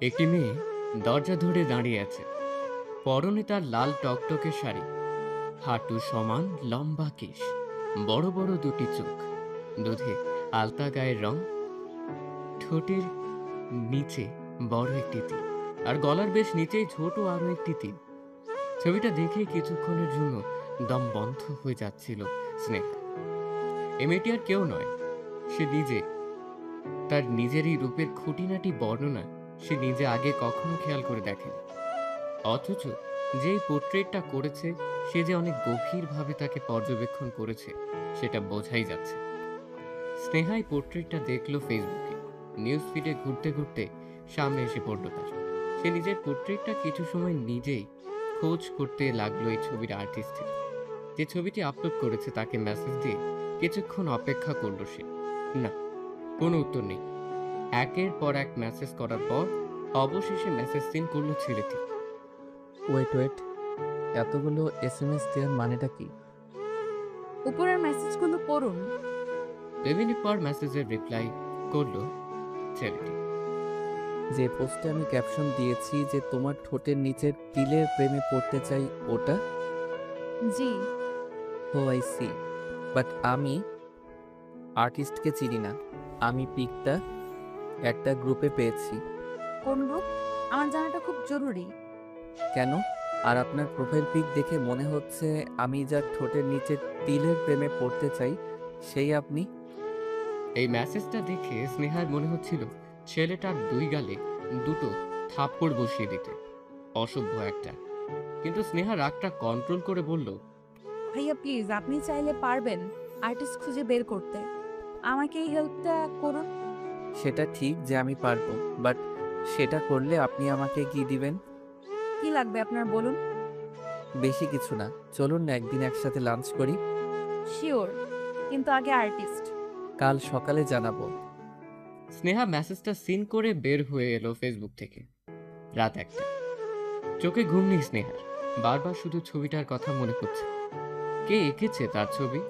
একটি মেয়ে দরজা ধরে দাঁড়িয়ে আছে। পরনে তার লাল টকটকে শাড়ি, হাঁটু সমান লম্বা কেশ, বড় বড় দুটি চোখ, দুধে আলতা গায়ের রং, ঠোঁটের নিচে বড় একটি তিল, আর গলার বেশ নিচেই ছোট আরো একটি তিল। ছবিটা দেখে কিছুক্ষণের জন্য দম বন্ধ হয়ে যাচ্ছিল স্নেহা। এ মেয়েটি আর কেউ নয়, সে নিজে। তার নিজের এই রূপের খুঁটিনাটি বর্ণনা সে নিজে আগে কখনো খেয়াল করে দেখেনি। অথচ যেই পোর্ট্রেটটা করেছে সে যে অনেক গভীরভাবে তাকে পর্যবেক্ষণ করেছে সেটা বোঝাই যাচ্ছে। স্নেহাই পোর্ট্রেটটা দেখলো ফেসবুকে, নিউজ ফিডে ঘুরতে ঘুরতে সামনে এসে পড়ল তার। সে নিজের পোর্ট্রেটটা কিছু সময় নিজেই খোঁজ করতে লাগলো এই ছবির আর্টিস্টের। যে ছবিটি আপলোড করেছে তাকে মেসেজ দিয়ে কিছুক্ষণ অপেক্ষা করলো সে। না, কোনো উত্তর নেই। একের পর এক মেসেজ করার পর অবশেষে মেসেজ সিন করলো ছেলেটি। ওয়েট ওয়েট, এতগুলো এসএমএস দেওয়ার মানেটা কি? উপরের মেসেজগুলো পড়ুন। 2 মিনিট পর মেসেজের রিপ্লাই করলো ছেলেটি। যে পোস্টে আমি ক্যাপশন দিয়েছি যে তোমার ঠোঁটের নিচের তিলের প্রেমে পড়তে চাই, ওটা? জি। ও আই সি। বাট আমি আর্টিস্টকে চিনি না। আমি পিকটা একটা গ্রুপে পেয়েছি। কোন গ্রুপ? আমার জানাটা খুব জরুরি। কেন? আর আপনার প্রোফাইল পিক দেখে মনে হচ্ছে আমি যার ঠোঁটের নিচের তিলের প্রেমে পড়তে চাই সেই আপনি। এই মেসেজটা দেখে স্নেহার মনে হচ্ছিল ছেলেটার দুই গালে দুটো থাপ্পড় বসিয়ে দিতে। অসভ্য একটা। কিন্তু স্নেহা রাগটা কন্ট্রোল করে বলল, ভাইয়া প্লিজ, আপনি চাইলে পারবেন আর্টিস্ট খুঁজে বের করতে। আমাকে এই হেল্পটা করুন। সেটা ঠিক যে আমি পারবো, বাট সেটা করলে আপনি আমাকে কি দিবেন? কি লাগবে আপনার বলুন। বেশি কিছু না, চলুন না একদিন একসাথে লাঞ্চ করি। শিওর, কিন্তু আগে আর্টিস্ট। কাল সকালে জানাবো। স্নেহা মেসেজটা সিন করে বের হয়ে এলো ফেসবুক থেকে। রাত 1টা। চোখে ঘুম নেই স্নেহার, বারবার শুধু ছবিটার কথা মনে পড়ছে। কে এঁকেছে তার ছবি?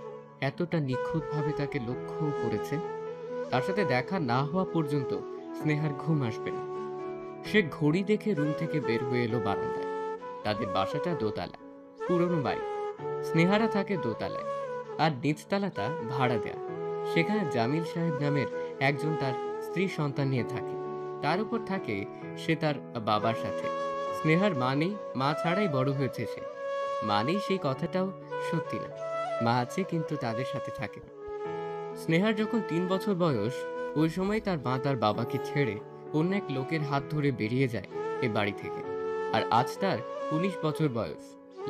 এতটা নিখুঁতভাবে তাকে লক্ষ্য করেছে। তার সাথে দেখা না হওয়া পর্যন্ত স্নেহার ঘুম আসবে না। সে ঘড়ি দেখে রুম থেকে বের হয়ে এলো বারান্দায়। তাদের বাসাটা দোতলা, পুরনো বাড়ি। স্নেহারা থাকে দোতলায়, আর নিচতলাটা ভাড়া দেয়া। সেখানে জামিল সাহেব নামের একজন তার স্ত্রী সন্তান নিয়ে থাকে। তার উপর থাকে সে তার বাবার সাথে। স্নেহার মা নেই, মা ছাড়াই বড় হয়েছে সে। মা নেই সেই কথাটাও সত্যি না, মা আছে কিন্তু তাদের সাথে থাকে না। স্নেহার যখন 3 বছর বয়স, ওই সময় তার মা তার বাবাকে ছেড়ে অন্য এক লোকের হাত ধরে বেরিয়ে যায় এ বাড়ি থেকে। আর আজ তার 19 বছর বয়স।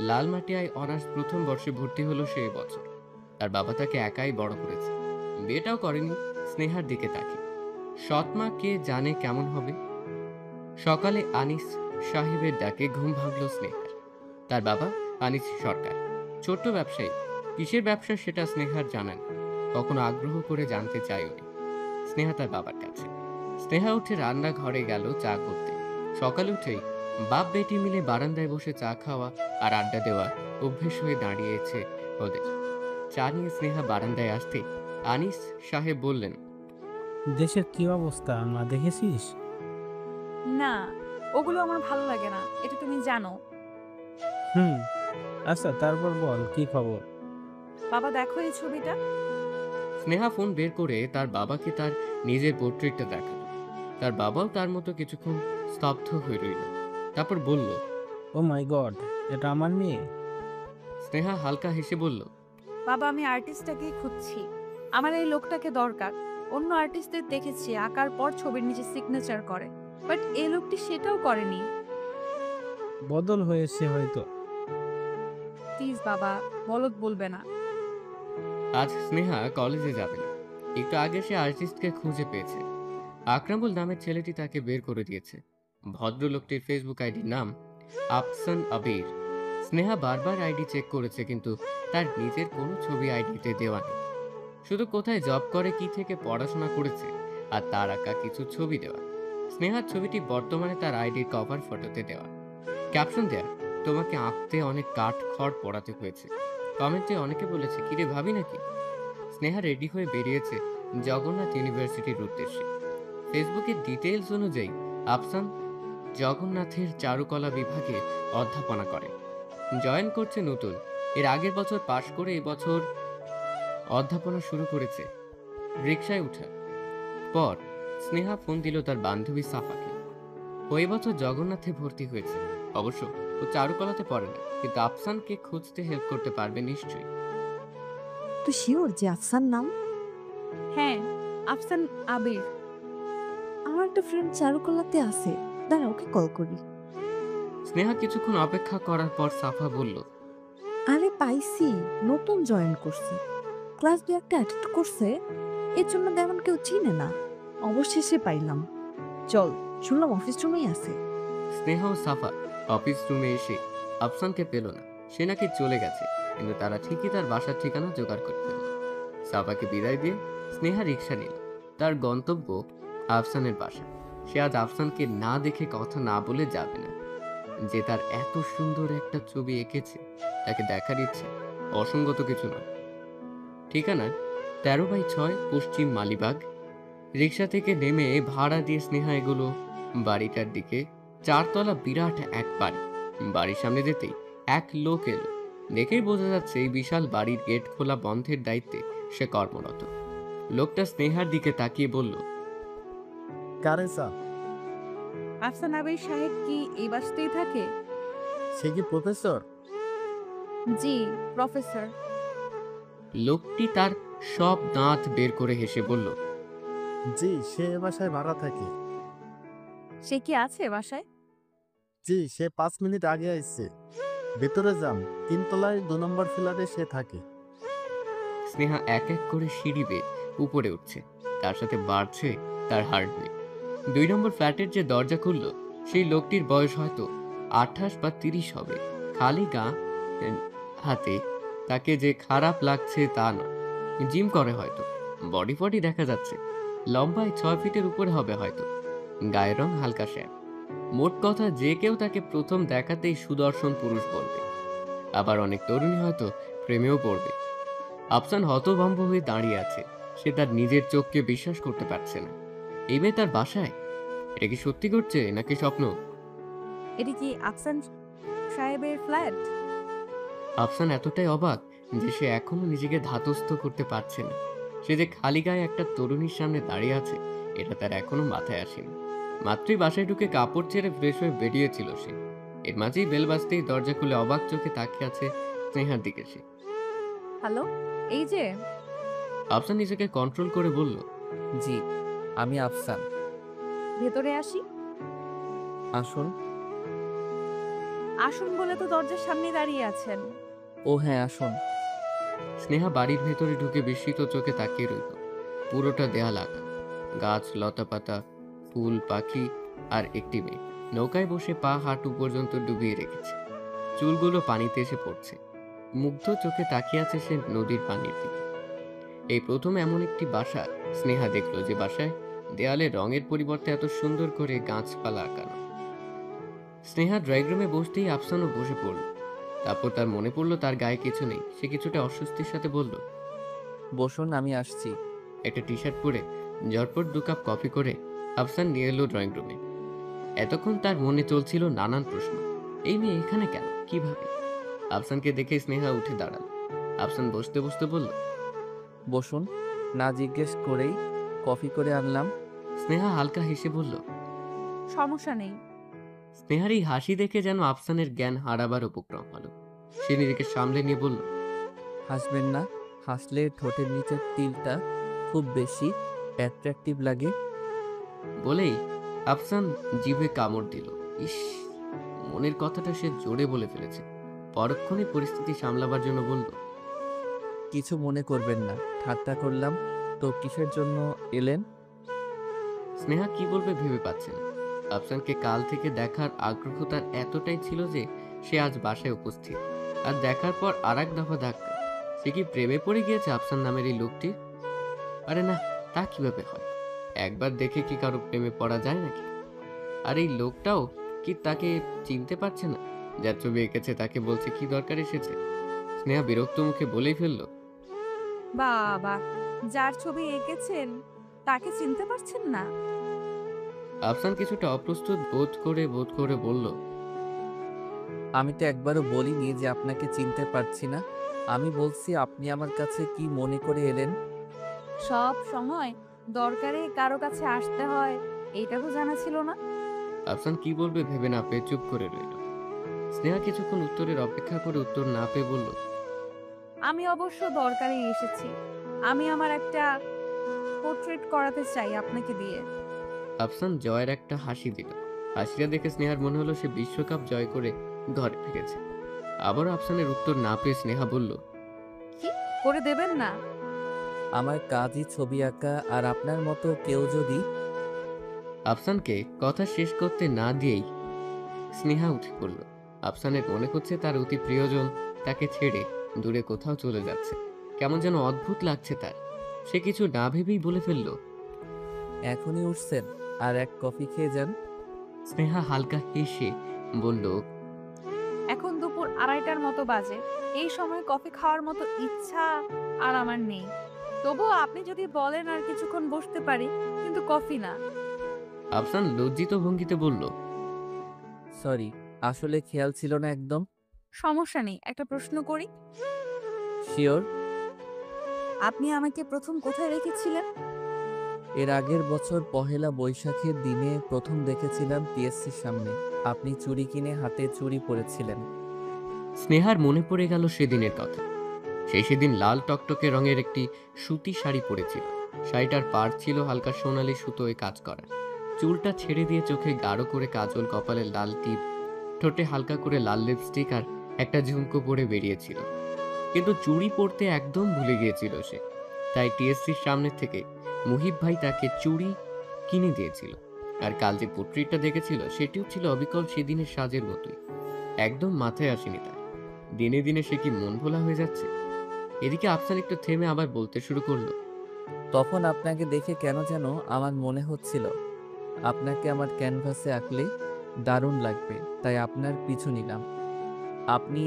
লালমাটিয়ায় অনার্স প্রথম বর্ষে ভর্তি হলো সে বছর। তার বাবা তাকে একাই বড় করেছে, বিয়েটাও করেনি। স্নেহার দিকে তাকে সৎমা কে জানে কেমন হবে। সকালে আনিস সাহেবের ডাকে ঘুম ভাঙল স্নেহার। তার বাবা আনিস সরকার, ছোট্ট ব্যবসায়ী। কিসের ব্যবসা সেটা স্নেহার জানা নেই, কখনো আগ্রহ করে জানতে চাইনি স্নেহা তার বাবার কাছে। স্নেহা উঠে রান্নাঘরে গেল চা করতে। সকালে উঠেই বাপ বেটি মিলে বারান্দায় বসে চা খাওয়া আর আড্ডা দেওয়া অভ্যেস হয়ে দাঁড়িয়েছে ওদের। চা নিয়ে স্নেহা বারান্দায় আসতে আনিস সাহেব বললেন, দেশের কি অবস্থা মা, দেখেছিস? না, ওগুলো আমার ভালো লাগে না, এটা তুমি জানো। হুম। আচ্ছা, তারপর বল কি খবর? বাবা দেখো এই ছবিটা। স্নেহা ফোন বের করে তার বাবাকে তার নিজের পোর্ট্রেটটা দেখালো। তার বাবাও তার মতো কিছুক্ষণ স্তব্ধ হয়ে রইল, তারপর বলল। ও মাই গড, এটা আমার মেয়ে? স্নেহা হালকা হেসে বলল, বাবা, আমি আর্টিস্টটাকেই খুঁজছি। আমার এই লোকটাকে দরকার। অন্য আর্টিস্টদের দেখেছি আঁকার পর ছবির নিচে সিগনেচার করে, বাট এই লোকটি সেটাও করেনি। বদল হয়েছে হয়তো। প্লিজ বাবা, বলদ বলবে না। আজ স্নেহা কলেজে যাবে না। একটু আগে সে আর্টিস্টকে খুঁজে পেয়েছে। আকরামুল নামের ছেলেটি তাকে বের করে দিয়েছে। ভদ্রলোকটির ফেসবুক আইডির নাম আফসান আবির। স্নেহা বারবার আইডি চেক করেছে, কিন্তু তার নিজের কোনো ছবি আইডিতে দেওয়া নেই। শুধু কোথায় জব করে, কি থেকে পড়াশোনা করেছে আর তার আঁকা কিছু ছবি দেওয়া। স্নেহার ছবিটি বর্তমানে তার আইডির কভার ফটোতে দেওয়া। ক্যাপশন দেয়া, তোমাকে আঁকতে অনেক কাঠ খড় পোড়াতে হয়েছে। কমেন্টে অনেকে বলেছে, কিরে ভাবি নাকি? স্নেহা রেডি হয়ে বেরিয়েছে জগন্নাথ ইউনিভার্সিটির উদ্দেশ্যে। ফেসবুকের ডিটেইলস অনুযায়ী আফসান জগন্নাথের চারুকলা বিভাগে অধ্যাপনা করে। জয়েন করছে নতুন। এর আগের বছর পাশ করে এবছর অধ্যাপনা শুরু করেছে। রিকশায় উঠার পর স্নেহা ফোন দিল তার বান্ধবী সাফাকে। ওই বছর জগন্নাথে ভর্তি হয়েছে। অবশ্য ও চারুকলাতে পড়ে না, কিন্তু আফসানকে খুঁজতে হেল্প করতে পারবে নিশ্চয়ই। তুই শিওর যে আফসান নাম? হ্যাঁ, আফসান আবির। আমার একটা ফ্রেন্ড চারুকলাতে আছে, দাঁড়া ওকে কল করি। স্নেহা কিছুক্ষণ অপেক্ষা করার পর সাফা বলল, আরে পাইছি, নতুন জয়েন করছে, ক্লাস 2 একটা অ্যাটেন্ড করছে, এর জন্য তেমন কেউ চিনে না। অবশেষে পাইলাম, চল, শুনলাম অফিস রুমেই আছে। স্নেহা ও সাফা অফিস রুমে এসে আফসানকে পেল না। সে নাকি চলে গেছে, কিন্তু তারা ঠিকই তার বাসার ঠিকানা জোগাড় করে ফেলল। সাফাকে বিদায় দিয়ে স্নেহা রিক্সা নিল। তার গন্তব্য আফসানের বাসা। সে আজ আফসানকে না দেখে কথা না বলে যাবে না। যে তার এত সুন্দর একটা ছবি এঁকেছে, তাকে দেখার ইচ্ছে অসঙ্গত কিছু নয়। ঠিকানা 13/6 পশ্চিম মালিবাগ। রিক্সা থেকে নেমে ভাড়া দিয়ে স্নেহা এগুলো বাড়িটার দিকে। 4 তলা বিরাট এক বাড়ি। বাড়ির সামনে যেতেই এক লোক এলো। দেখেই বোঝা যাচ্ছে এই বিশাল বাড়ির গেট খোলা বন্ধের দায়িত্বে সে কর্মরত। লোকটা স্নেহার দিকে তাকিয়ে বলল, কারে চা? আফসান আবির সাহেব কি এই বাসতেই থাকে? সে কি প্রফেসর? জি, প্রফেসর। লোকটি তার সব দাঁত বের করে হেসে বলল, জি, সে এ বাসায় ভাড়া থাকে। সে কি আছে বাসায়? জি, সে 5 মিনিট আগে আসছে। ভেতরে যান, 3 তলায় 2 নম্বর ফ্ল্যাটে সে থাকে। স্নেহা এক এক করে সিঁড়ি বেয়ে উপরে উঠছে। তার সাথে বাড়ছে তার হার্টবিট। 2 নম্বর ফ্ল্যাটের যে দরজা খুলল, সেই লোকটির বয়স হয়তো 28 বা 30 হবে। খালি গা হাতে। তাকে যে খারাপ লাগছে তা নয়। জিম করে হয়তো। বডি ফডি দেখা যাচ্ছে। লম্বায় 6 ফিটের উপরে হবে হয়তো। গায়ের রং হালকা শ্যাম। মোট কথা, যে কেউ তাকে প্রথম দেখাতেই সুদর্শন পুরুষ বলবে। আবার অনেক তরুণী হয়তো প্রেমেও পড়বে। আফসান হতভম্ব হয়ে দাঁড়িয়ে আছে। সে তার নিজের চোখকে বিশ্বাস করতে পারছে না। এই মেয়ে তার বাসায়? এটা কি সত্যি করছে নাকি স্বপ্ন? এটি কি আফসান সাহেবের ফ্ল্যাট? আফসান এতটাই অবাক যে সে এখনো নিজেকে ধাতস্থ করতে পারছে না। সে যে খালি গায়ে একটা তরুণীর সামনে দাঁড়িয়ে আছে, এটা তার এখনো মাথায় আসেনি। মাত্রই বাসায় ঢুকে কাপড় ছেড়ে ফ্রেশ হয়ে বেরিয়েছিল সে। এর মাঝেই বেল বাজতেই দরজা খুলে অবাক চোখে তাকিয়ে আছে স্নেহার দিকে সে। হ্যালো, এই যে। আফসান নিজেকে কন্ট্রোল করে বলল, জি, আমি আফসান। ভেতরে আসি? আসুন। আসুন বলে তো দরজার সামনে দাঁড়িয়ে আছেন। ও হ্যাঁ, আসুন। স্নেহা বাড়ির ভেতরে ঢুকে বিস্মিত চোখে তাকিয়ে রইল। পুরোটা দেয়াল আঁকা, গাছ, লতাপাতা, ফুল, পাখি আর একটি মেয়ে নৌকায় বসে পা হাঁটু পর্যন্ত ডুবিয়ে রেখেছে। চুলগুলো পানিতে এসে পড়ছে। মুগ্ধ চোখে তাকিয়ে আছে সে নদীর পানির দিকে। এই প্রথম এমন একটি বাসা স্নেহা দেখলো, যে বাসায় দেয়ালে রঙের পরিবর্তে এত সুন্দর করে গাছপালা আঁকানো। স্নেহা ড্রয়িং রুমে বসতেই আফসানও বসে পড়ল। তারপর তার মনে পড়লো তার গায়ে কিছু নেই। সে কিছুটা অস্বস্তির সাথে বলল, বসুন, আমি আসছি। একটা টি শার্ট পরে ঝটপট 2 কাপ কফি করে আফসান নিয়ে এলো ড্রয়িং রুমে। এতক্ষণ তার মনে চলছিল নানান প্রশ্ন। এই মেয়ে এখানে কেন, কিভাবে? আফসানকে দেখে স্নেহা উঠে দাঁড়ালো। আফসান বসতে বসতে বলল, বসুন। না জিজ্ঞেস করেই কফি করে আনলাম। স্নেহা হালকা হেসে বলল। সমস্যা নেই। স্নেহার এই হাসি দেখে যেন আফসানের জ্ঞান হারাবার উপক্রম হলো। সে নিজেকে সামলে নিয়ে বলল, হাসবেন না, হাসলে ঠোঁটের নিচের তিলটা খুব বেশি অ্যাট্রাকটিভ লাগে। বলেই আফসান জিভে কামড় দিল। ইস, মনের কথাটা সে জোরে বলে ফেলেছে। পরক্ষণে পরিস্থিতি সামলাবার জন্য বলল, কিছু মনে করবেন না, ঠাট্টা করলাম। তো কিসের জন্য এলেন? স্নেহা কি বলবে ভেবে পাচ্ছে না। আফসানকে কাল থেকে দেখার আগ্রহ তার এতটাই ছিল যে সে আজ বাসায় উপস্থিত। আর দেখার পর আর এক দফা ধাক্কা। সে কি প্রেমে পড়ে গিয়েছে আফসান নামের এই লোকটি? আরে না, তা কিভাবে হয়? একবার দেখে কি কারো প্রেমে পড়া যায় নাকি? আর এই লোকটাও কি তাকে চিনতে পারছে না? যার ছবি এঁকেছে তাকে বলছে কি দরকার এসেছে? স্নেহা বিরক্ত মুখে বলেই ফেলল, বাবা, যার ছবি এঁকেছেন তাকে চিনতে পারছেন না? আফসান কিছুটা অপ্রস্তুত বোধ করে বলল, আমি তো একবারও বলিনি যে আপনাকে চিনতে পারছি না। আমি বলছি আপনি আমার কাছে কি মনে করে এলেন। সব সময় দরকারে কারো কাছে আসতে হয় এইটা তো জানা ছিল না। আফসান কি বলবে ভেবে না পেয়ে চুপ করে রইল। স্নেহা কিছুক্ষণ উত্তরের অপেক্ষা করে উত্তর না পেয়ে বলল, আমি অবশ্য দরকারে এসেছি। আমি আমার একটা পোর্ট্রেট করাতে চাই আপনাকে দিয়ে। আফসান জয়ের একটা হাসি দিল। হাসিটা দেখে স্নেহার মনে হলো সে বিশ্বকাপ জয় করে ঘরে ফিরেছে। আবারও আফসানের উত্তর না পেয়ে স্নেহা বলল, কি করে দেবেন না? আমার কাজই ছবি আঁকা, আর আপনার মতো কেউ যদি আফসানকে কথা শেষ করতে না দিয়েই স্নেহা উঠে পড়ল। আফসানের মনে হচ্ছে তার অতি প্রিয়জন তাকে ছেড়ে দূরে কোথাও চলে যাচ্ছে। কেমন যেন অদ্ভুত লাগছে তার। সে কিছু না ভেবেই বলে ফেলল, এখনই উঠছেন, আর এক কফি খেয়ে যান। স্নেহা হালকা হেসে বলল, এখন দুপুর 2:30টার মতো বাজে। এই সময় কফি খাওয়ার মতো ইচ্ছা আর আমার নেই। তবুও আপনি যদি বলেন আর কিছুক্ষণ বসতে পারি, কিন্তু কফি না। আফসান লজ্জিত ভঙ্গিতে বলল, সরি, আসলে খেয়াল ছিল না একদম। সমস্যা নেই, একটা প্রশ্ন করি। শিওর। আপনি আমাকে প্রথম কোথায় রেখেছিলেন? এর আগের বছর পহেলা বৈশাখের দিনে প্রথম দেখেছিলাম টিএসসির সামনে। আপনি চুড়ি কিনে হাতে চুড়ি পরেছিলেন। স্নেহার মনে পড়ে গেল সেদিনের কথা। সেদিন লাল টকটকে রঙের একটি সুতি শাড়ি পরেছিল। শাড়িটার পাড় ছিল হালকা সোনালি সুতোয় কাজ করা। চুলটা ছেড়ে দিয়ে চোখে গাঢ় করে কাজল, কপালে লাল টিপ, ঠোঁটে হালকা করে লাল লিপস্টিক আর একটা ঝুমকো পরে বেরিয়েছিল। কিন্তু চুড়ি পরতে একদম ভুলে গিয়েছিল সে। তাই টিএসসির সামনে থেকে মুহিব ভাই তাকে চুড়ি কিনে দিয়েছিল। আর কাল যে পোট্রিটটা দেখেছিল সেটিও ছিল অবিকল সেদিনের সাজের মতোই। একদম মাথায় আসেনি তার। দিনে দিনে সে কি মন ভোলা হয়ে যাচ্ছে। এদিকে আফসান একটু থেমে আবার বলতে শুরু করলো, তখন আপনাকে দেখে কেন যেন আমার মনে হচ্ছিল আপনাকে আমার ক্যানভাসে আঁকলে দারুণ লাগবে, তাই আপনার পিছু নিলাম। আপনি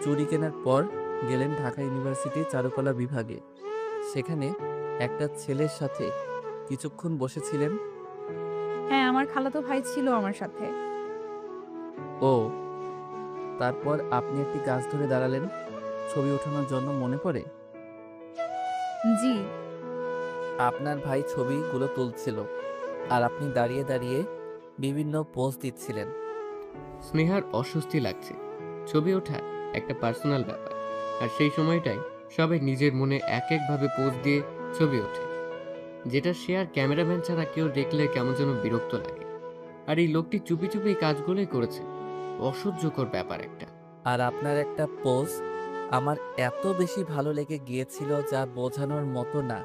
চুড়ি কেনার পর গেলেন ঢাকা ইউনিভার্সিটি চারুকলা বিভাগে। সেখানে একটা ছেলের সাথে কিছুক্ষণ বসেছিলেন। হ্যাঁ, আমার খালাতো ভাই ছিল আমার সাথে। ও, তারপর আপনি একটি গাছ ধরে দাঁড়ালেন ছবি ওঠানোর জন্য, মনে পড়ে? জি। আপনার ভাই ছবিগুলো তুলছিল, আর আপনি দাঁড়িয়ে দাঁড়িয়ে বিভিন্ন পোজ দিচ্ছিলেন। স্নেহার অস্বস্তি লাগছে। ছবি ওঠা একটা পার্সোনাল ব্যাপার, আর সেই সময়টাই সবাই নিজের মনে এক একভাবে পোজ দিয়ে ছবি ওঠে, যেটা সে আর ক্যামেরাম্যান ছাড়া কেউ দেখলে কেমন যেন বিরক্ত লাগে। আর এই লোকটি চুপি চুপি এই কাজগুলোই করেছে। অসহ্যকর ব্যাপার একটা। আর আপনার একটা পোজ আমার এত বেশি ভালো লেগে গিয়েছিল যা বোঝানোর মতো না।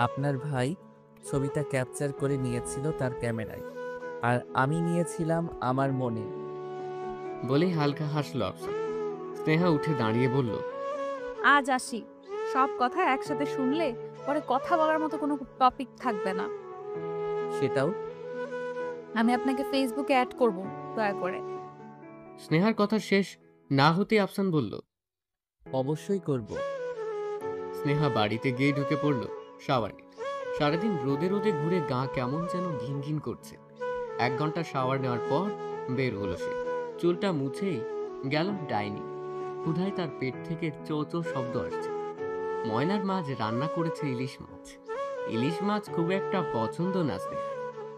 আপনার ভাই ছবিটা ক্যাপচার করে নিয়েছিল তার ক্যামেরায়, আর আমি নিয়েছিলাম আমার মনে। বলেই হালকা হাসলো আফসান। স্নেহা উঠে দাঁড়িয়ে বলল, আজ আসি। সব কথা একসাথে শুনলে পরে কথা বলার মতো কোনো টপিক থাকবে না। সেটাও আমি আপনাকে ফেসবুকে অ্যাড করব, দয়া করে। স্নেহার কথা শেষ না হতেই আফসান বলল, অবশ্যই করব। স্নেহা বাড়িতে গিয়ে ঢুকে পড়ল শাওয়ার নিতে। সারাদিন রোদে রোদে ঘুরে গা কেমন যেন ঘিন ঘিন করছে। 1 ঘন্টা শাওয়ার নেওয়ার পর বের হলো সে। চুলটা মুছেই গেল ডাইনিং। ক্ষুধায় তার পেট থেকে চো চো শব্দ আসছে। ময়নার মাছ রান্না করেছে ইলিশ মাছ। ইলিশ মাছ খুব একটা পছন্দ না স্নেহা,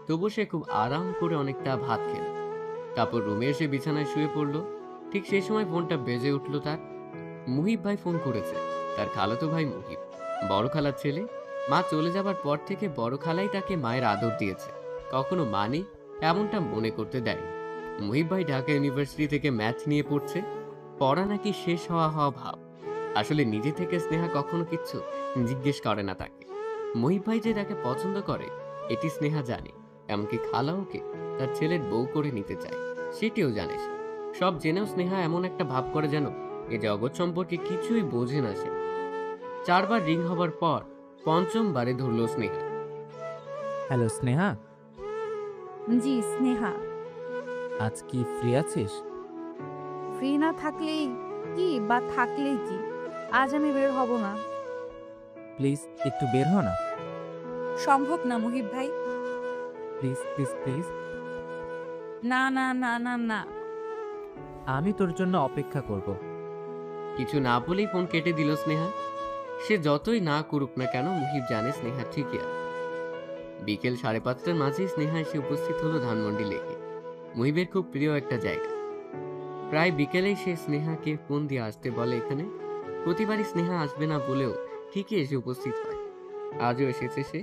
তবু সে খুব আরাম করে অনেকটা ভাত খেল। তারপর রুমে এসে বিছানায় শুয়ে পড়ল। ঠিক সেই সময় ফোনটা বেজে উঠল তার। মুহিব ভাই ফোন করেছে। তার খালাতো ভাই মুহিব, বড় খালার ছেলে। মা চলে যাবার পর থেকে বড় খালাই তাকে মায়ের আদর দিয়েছে, কখনো মা নেই এমনটা মনে করতে দেয়নি। মুহিব ভাই ঢাকা ইউনিভার্সিটি থেকে ম্যাথ নিয়ে পড়ছে। পড়া নাকি শেষ হওয়া হওয়া ভাব। আসলে নিজে থেকে স্নেহা কখনো কিচ্ছু জিজ্ঞেস করে না তাকে। মুহিব ভাই যে তাকে পছন্দ করে এটি স্নেহা জানে। এমনকি খালা ওকে তার ছেলের বউ করে নিতে চায় সেটিও জানে সে। সব জেনেও স্নেহা এমন একটা ভাব করে যেন এ জগৎ সম্পর্কে কিছুই বোঝে না সে। 4 বার রিং হবার পর 5ম বারে ধরল স্নেহা। হ্যালো স্নেহা, জি স্নেহা। আজ কি ফ্রি আছিস? ফ্রি না থাকলেই কি বা থাকলেই কি, আজ আমি বের হব না। প্লিজ একটু বের হ না। সম্ভব না মুহিব ভাই। Please please please. না না না না না। আমি তোর জন্য অপেক্ষা করব। কিছু না বলেই ফোন কেটে দিল স্নেহা। সে যতই না করুক না কেন, মুহিব জানে স্নেহা ঠিকই আছে। বিকেল 5:30টার মাঝেই স্নেহা এসে উপস্থিত হলো ধানমন্ডি লেকে, মুহিবের খুব প্রিয় একটা জায়গা। প্রায় বিকেলেই সে স্নেহাকে ফোন দিয়ে আসতে বলে এখানে। প্রতিবারই স্নেহা আসবে না বলেও ঠিকই এসে উপস্থিত হয়। আজও এসেছে সে।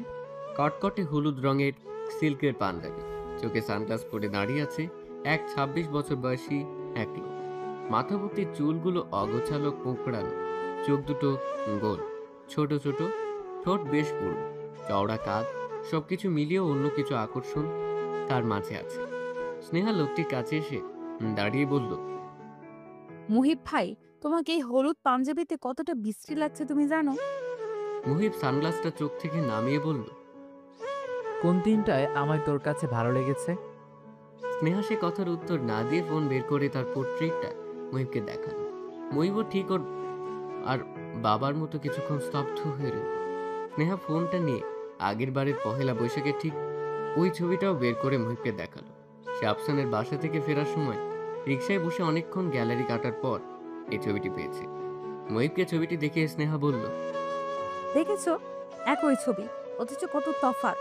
কটকটে হলুদ রঙের সিল্কের পাঞ্জাবি, চোখে সানগ্লাস পরে দাঁড়িয়ে আছে এক 26 বছর বয়সী এক লোক। মাথা ভর্তি চুলগুলো অগোছালো কোঁকড়ানো, চোখ দুটো গোল, ছোট ছোট, ঠোঁট বেশ পুরু, চওড়া কাঁধ, সবকিছু মিলিয়ে অন্য কিছু আকর্ষণ তার মাঝে আছে। স্নেহা লোকটির কাছে এসে দাঁড়িয়ে বলল, মুহিব ভাই, তোমাকে এই হলুদ পাঞ্জাবিতে কতটা বিশ্রী লাগছে তুমি জানো? মুহিব সানগ্লাসটা চোখ থেকে নামিয়ে বলল, কোন দিনটায় আমায় তোর কাছে ভালো লেগেছে? স্নেহা সে কথার উত্তর না দিয়ে ফোন বের করে তার পোর্ট্রেটটা মুহিবকে দেখালো। মুহিবও ঠিক ওর আর বাবার মতো কিছুক্ষণ স্তব্ধ হয়ে রইল। স্নেহা ফোনটা নিয়ে আগের বারের পহেলা বৈশাখে ঠিক ওই ছবিটাও বের করে মুহিবকে দেখালো। সে আফসানের বাসা থেকে ফেরার সময় রিকশায় বসে অনেকক্ষণ গ্যালারি কাটার পর এই ছবিটি পেয়েছে। মুহিবকে ছবিটি দেখে স্নেহা বলল, দেখেছো, একই ছবি অথচ কত তফাৎ।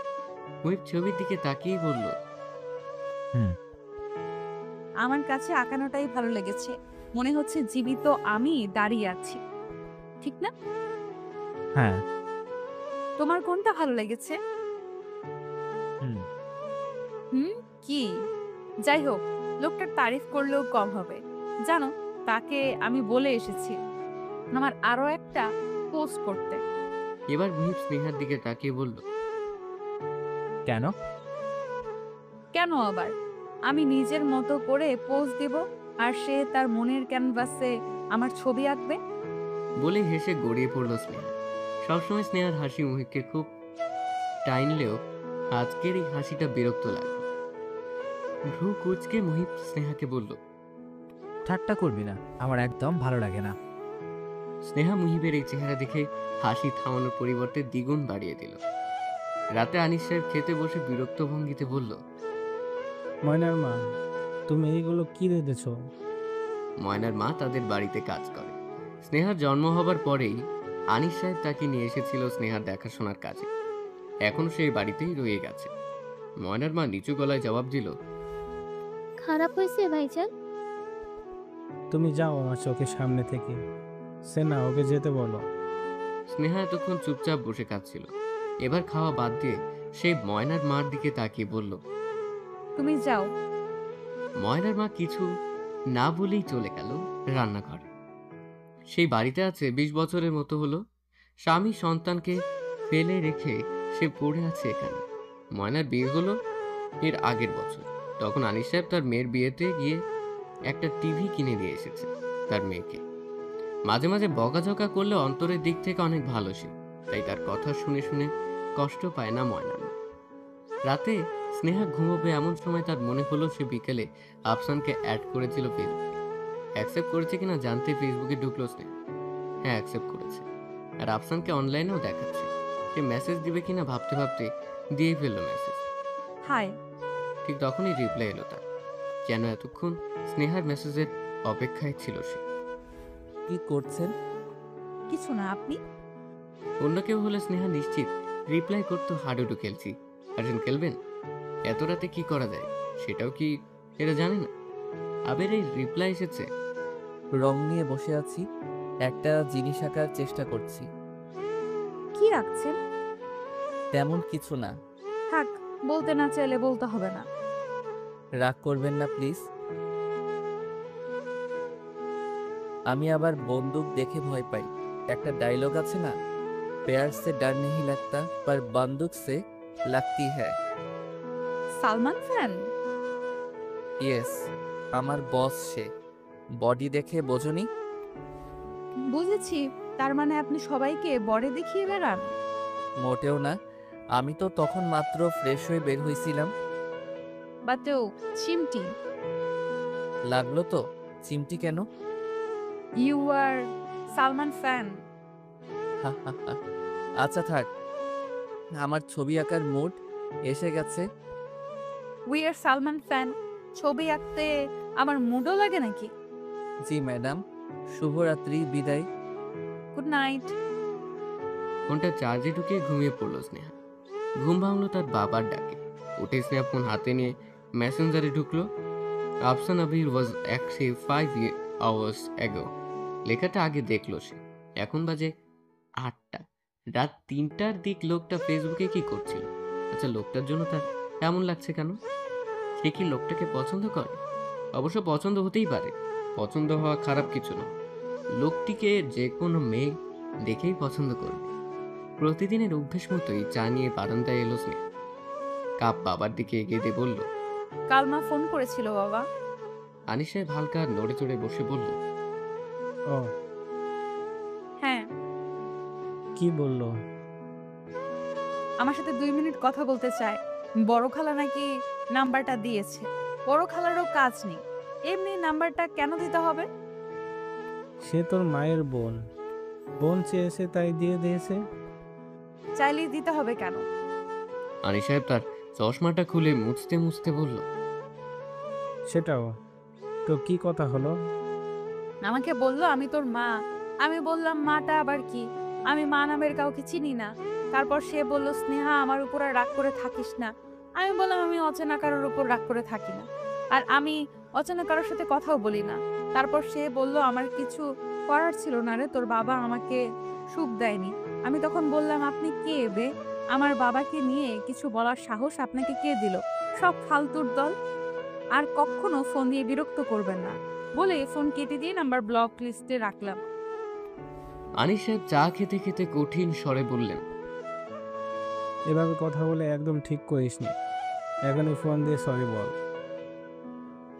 মুহিব ছবির দিকে তাকিয়েই বলল, হুম। আমার কাছে আঁকানোটাই ভালো লেগেছে, মনে হচ্ছে জীবিত আমি দাঁড়িয়ে আছি, ঠিক না? হ্যাঁ। তোমার কোনটা ভালো লেগেছে? হুম। হুম, কি? যাই হোক, লোকটার তারিফ করলেও কম হবে। জানো, তাকে আমি বলে এসেছি আমার আরো একটা পোস্ট করতে। এবার মুহিব স্নেহার দিকে তাকিয়ে বলল, কেন? কেন আবার? আমি নিজের মতো করে পোজ দেব আর সে তার মনের ক্যানভাসে আমার ছবি আঁকবে। বলে হেসে গড়িয়ে পড়ল স্নেহা। সবসময় স্নেহার হাসি মুহিবকে খুব টাইনলেও আজকের এই হাসিটা বিরক্ত লাগলো। ভ্রু কুঁচকে মুহিব স্নেহাকে বলল, ঠাট্টা করবি না, আমার একদম ভালো লাগে না। স্নেহা মুহিবের এই চেহারা দেখে হাসি থামানোর পরিবর্তে দ্বিগুণ বাড়িয়ে দিল। রাতে আনিস সাহেব খেতে বসে বিরক্ত ভঙ্গিতে বলল, ময়নার মা, তুমি এইগুলো কি রেঁধেছো? ময়নার মা তাদের বাড়িতে কাজ করে। স্নেহার জন্ম হবার পরেই আনিস সাহেব তাকে নিয়ে এসেছিল স্নেহার দেখাশোনার কাজে। এখন সেই বাড়িতেই রয়ে গেছে। ময়নার মা নিচু গলায় জবাব দিল, খারাপ হয়েছে ভাইজান? তুমি যাও আমার চোখের সামনে থেকে। সেনা, ওকে যেতে বলো। স্নেহা এতক্ষণ চুপচাপ বসে খাচ্ছিল। এবার খাওয়া বাদ দিয়ে সে ময়নার মার দিকে তাকিয়ে বলল, তুমি যাও। ময়নার মা কিছু না বলেই চলে গেল রান্নাঘরে। সেই বাড়িতে আছে 20 বছরের মতো হলো। স্বামী সন্তানকে ফেলে রেখে সে পড়ে আছে এখানে। ময়নার বিয়ে হলো এর আগের বছর। তখন আনিস সাহেব তার মেয়ের বিয়েতে গিয়ে একটা টিভি কিনে দিয়ে এসেছে তার মেয়েকে। মাঝে মাঝে বকাঝকা করলে অন্তরের দিক থেকে অনেক ভালো সে, তাই তার কথা শুনে শুনে কষ্ট পায় না ময়না মা। রাতে স্নেহা ঘুমোবে এমন সময় তার মনে হলো সে বিকেলে আফসানকে অ্যাড করেছিল ফেসবুকে। অ্যাকসেপ্ট করেছে কিনা জানতে ফেসবুকে ঢুকলো স্নেহা। হ্যাঁ, অ্যাকসেপ্ট করেছে। আর আফসানকে অনলাইনেও দেখাচ্ছে। সে মেসেজ দিবে কিনা ভাবতে ভাবতে দিয়ে ফেললো মেসেজ। হাই। ঠিক তখনই রিপ্লাই এলো তার। যেন এতক্ষণ স্নেহার মেসেজের অপেক্ষায় ছিল সে। কি করছেন? কিছু না, আপনি? অন্য কেউ হলে স্নেহা নিশ্চিত রিপ্লাই করতো হাডুডু খেলছি। আসেন খেলবেন? এত রাতে কি করা যায় সেটাও কি এরা জানে না? আবের এই রিপ্লাই এসেছে। রং নিয়ে বসে আছি, একটা জিনিস আঁকার চেষ্টা করছি। কি রাখছেন? তেমন কিছু না। থাক, বলতে না চাইলে বলতে হবে না। রাগ করবেন না প্লিজ। আমি আবার বন্দুক দেখে ভয় পাই। একটা ডায়লগ আছে না, प्यार से डर नहीं लगता पर बंदूक से लगती है। সালমান ফ্যান? ইয়েস, আমার বস সে। বডি দেখে বোঝনি? বুঝেছি, তার মানে আপনি সবাইকে বড়ে দেখিয়ে বেড়ান। মোটেও না, আমি তো তখন মাত্র ফ্রেশ হয়ে বের হয়েছিলাম। বাটেও চিমটি। লাগলো তো? চিমটি কেন? You are Salman fan. হা হা হা। আচ্ছা থাক, আমার ছবি আঁকার মুড এসে গেছে। We are Salman fan. ছবি আঁকতে আমার মুডও লাগে নাকি? জি ম্যাডাম, শুভরাত্রি, বিদায়। Good night. ফোনটা চার্জে ঢুকিয়ে ঘুমিয়ে পড়লো স্নেহা। ঘুম ভাঙলো তার বাবার ডাকে। উঠে স্নেহা ফোন হাতে নিয়ে মেসেঞ্জারে ঢুকলো। আফসান আবির ওয়াজ অ্যাক্টিভ 5 hours ago। লেখাটা আগে দেখলো সে। এখন বাজে 8টা। রাত 3টার দিক লোকটা ফেসবুকে কি করছিল? আচ্ছা, লোকটার জন্য তার এমন লাগছে কেন? সে কি লোকটাকে পছন্দ করে? অবশ্য পছন্দ হতেই পারে, পছন্দ হওয়া খারাপ কিছু না। লোকটিকে যে কোনো মেয়ে দেখেই পছন্দ করবে। প্রতিদিনের অভ্যেস মতোই চা নিয়ে বারান্দায় এলো স্নেহা। কাপ বাবার দিকে এগিয়ে দিয়ে বলল। কালমা ফোন করেছিল বাবা। আনিস সাহেব হালকা নড়ে চড়ে বসে বলল, ও, হ্যাঁ, কি বললো? আমার সাথে 2 মিনিট কথা বলতে চায়। বড় খালা নাকি নাম্বারটা দিয়েছে। বড় খালারও কাজ নেই, এমনি নাম্বারটা কেন দিতে হবে? সে তোর মায়ের বোন, বোন চেয়েছে তাই দিয়ে দিয়েছে। চাইলেই দিতে হবে কেন? আনিস সাহেব তার চশমাটা খুলে মুছতে মুছতে বলল, সেটাও তো কি কথা হলো? আমাকে বলল আমি তোর মা। আমি বললাম মাটা আবার কি? আমি মা নামের কাউকে চিনি না। তারপর সে বলল স্নেহা আমার উপর আর রাগ করে থাকিস না। আমি বললাম আমি অচেনা কারোর উপর রাগ করে থাকি না, আর আমি অচেনা কারোর সাথে কথাও বলি না। তারপর সে বলল আমার কিছু করার ছিল না রে, তোর বাবা আমাকে সুখ দেয়নি। আমি তখন বললাম আপনি কে বে? আমার বাবাকে নিয়ে কিছু বলার সাহস আপনাকে কে দিল? সব ফালতুর দল। আর কখনো ফোন দিয়ে বিরক্ত করবেন না বলে ফোন কেটে দিয়ে নাম্বার ব্লক লিস্টে রাখলাম। আনিস সাহেব চা খেতে খেতে কঠিন স্বরে বললেন, এভাবে কথা বলে একদম ঠিক করিসনি। এখনই ফোন দিয়ে সরি বল।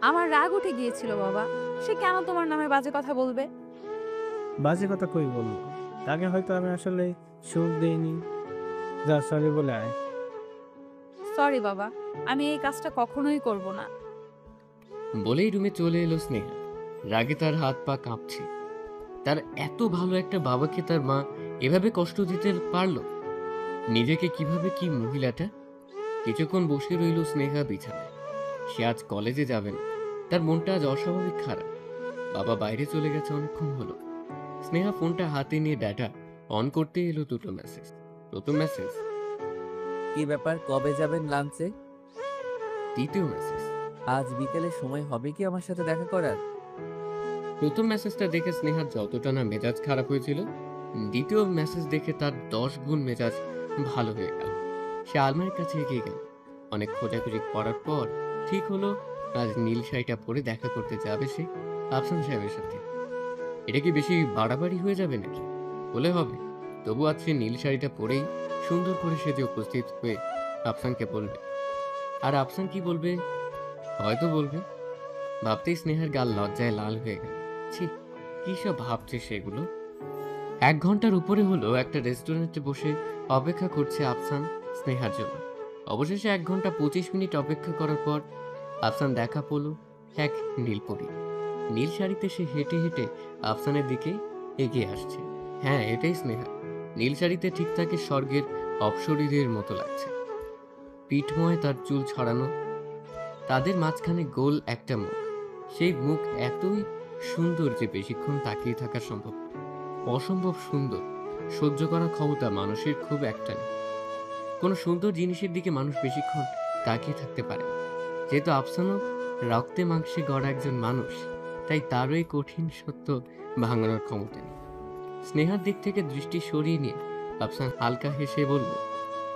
আমার রাগ উঠে গিয়েছিল বাবা। সে কেন তোমার নামে বাজে কথা বলবে? বাজে কথা কই বললো? তাকে হয়তো আমি আসলে সুখ দিইনি। যা, সরি বলে আয়। সরি বাবা, আমি এই কাজটা কখনোই করব না। বলেই রুমে চলে এলো স্নেহা। রাগে তার হাত পা কাঁপছে। তার এত ভালো একটা বাবাকে তার মা এভাবে কষ্ট দিতে পারলো? নিজেকে কিভাবে কি মহিলাটা? কিছুক্ষণ বসে রইল স্নেহা বিছানায়। সে আজ কলেজে যাবে না। তার মনটা আজ অস্বাভাবিক খারাপ। বাবা বাইরে চলে গেছে অনেকক্ষণ হলো। স্নেহা ফোনটা হাতে নিয়ে ডাটা অন করতে এলো দুটো মেসেজ। প্রথম মেসেজ, কি ব্যাপার, কবে যাবেন লাঞ্চে? দ্বিতীয় মেসেজ। আজ বিকেলে সময় হবে কি আমার সাথে দেখা করার? প্রথম মেসেজটা দেখে স্নেহার যতটা না মেজাজ খারাপ হয়েছিল, দ্বিতীয় মেসেজ দেখে তার 10 গুণ মেজাজ ভালো হয়ে গেল। সে আলমারির কাছে এগিয়ে গেল। অনেক খোঁজাখুঁজি করার পর ঠিক হলো আজ নীল শাড়িটা পরে দেখা করতে যাবে সে আফসান সাহেবের সাথে। এটা কি বেশি বাড়াবাড়ি হয়ে যাবে নাকি? বলে হবে। তবু আজ সে নীল শাড়িটা পরেই সুন্দর করে সেজে উপস্থিত হয়ে আফসানকে বলবে। আর আফসান কি বলবে? হয়তো বলবে। ভাবতেই স্নেহার গাল লজ্জায় লাল হয়ে গেল। ছি, কি সব ভাবছে সেগুলো। 1 ঘন্টার উপরে হলো একটা রেস্টুরেন্টে বসে অপেক্ষা করছে আফসান স্নেহার জন্য। অবশেষে 1 ঘন্টা 25 মিনিট অপেক্ষা করার পর আফসান দেখা পেল এক নীলপরী। নীল শাড়িতে সে হেঁটে হেঁটে আফসানের দিকে এগিয়ে আসছে। হ্যাঁ, এটাই স্নেহা। নীল শাড়িতে ঠিক তাকে স্বর্গের অপ্সরীদের মতো লাগছে। পিঠময় তার চুল ছড়ানো, তাদের মাঝখানে গোল একটা মুখ। সেই মুখ এতই সুন্দর যে বেশিক্ষণ তাকিয়ে থাকা সম্ভব। অসম্ভব সুন্দর। সহ্য করার ক্ষমতা মানুষের খুব একটা নেই। কোনো সুন্দর জিনিসের দিকে মানুষ বেশিক্ষণ তাকিয়ে থাকতে পারে। যেহেতু আফসানও রক্তে মাংসে গড়া একজন মানুষ, তাই তারও এই কঠিন সত্য ভাঙানোর ক্ষমতা নেই। স্নেহার দিক থেকে দৃষ্টি সরিয়ে নিয়ে আফসান হালকা হেসে বলল,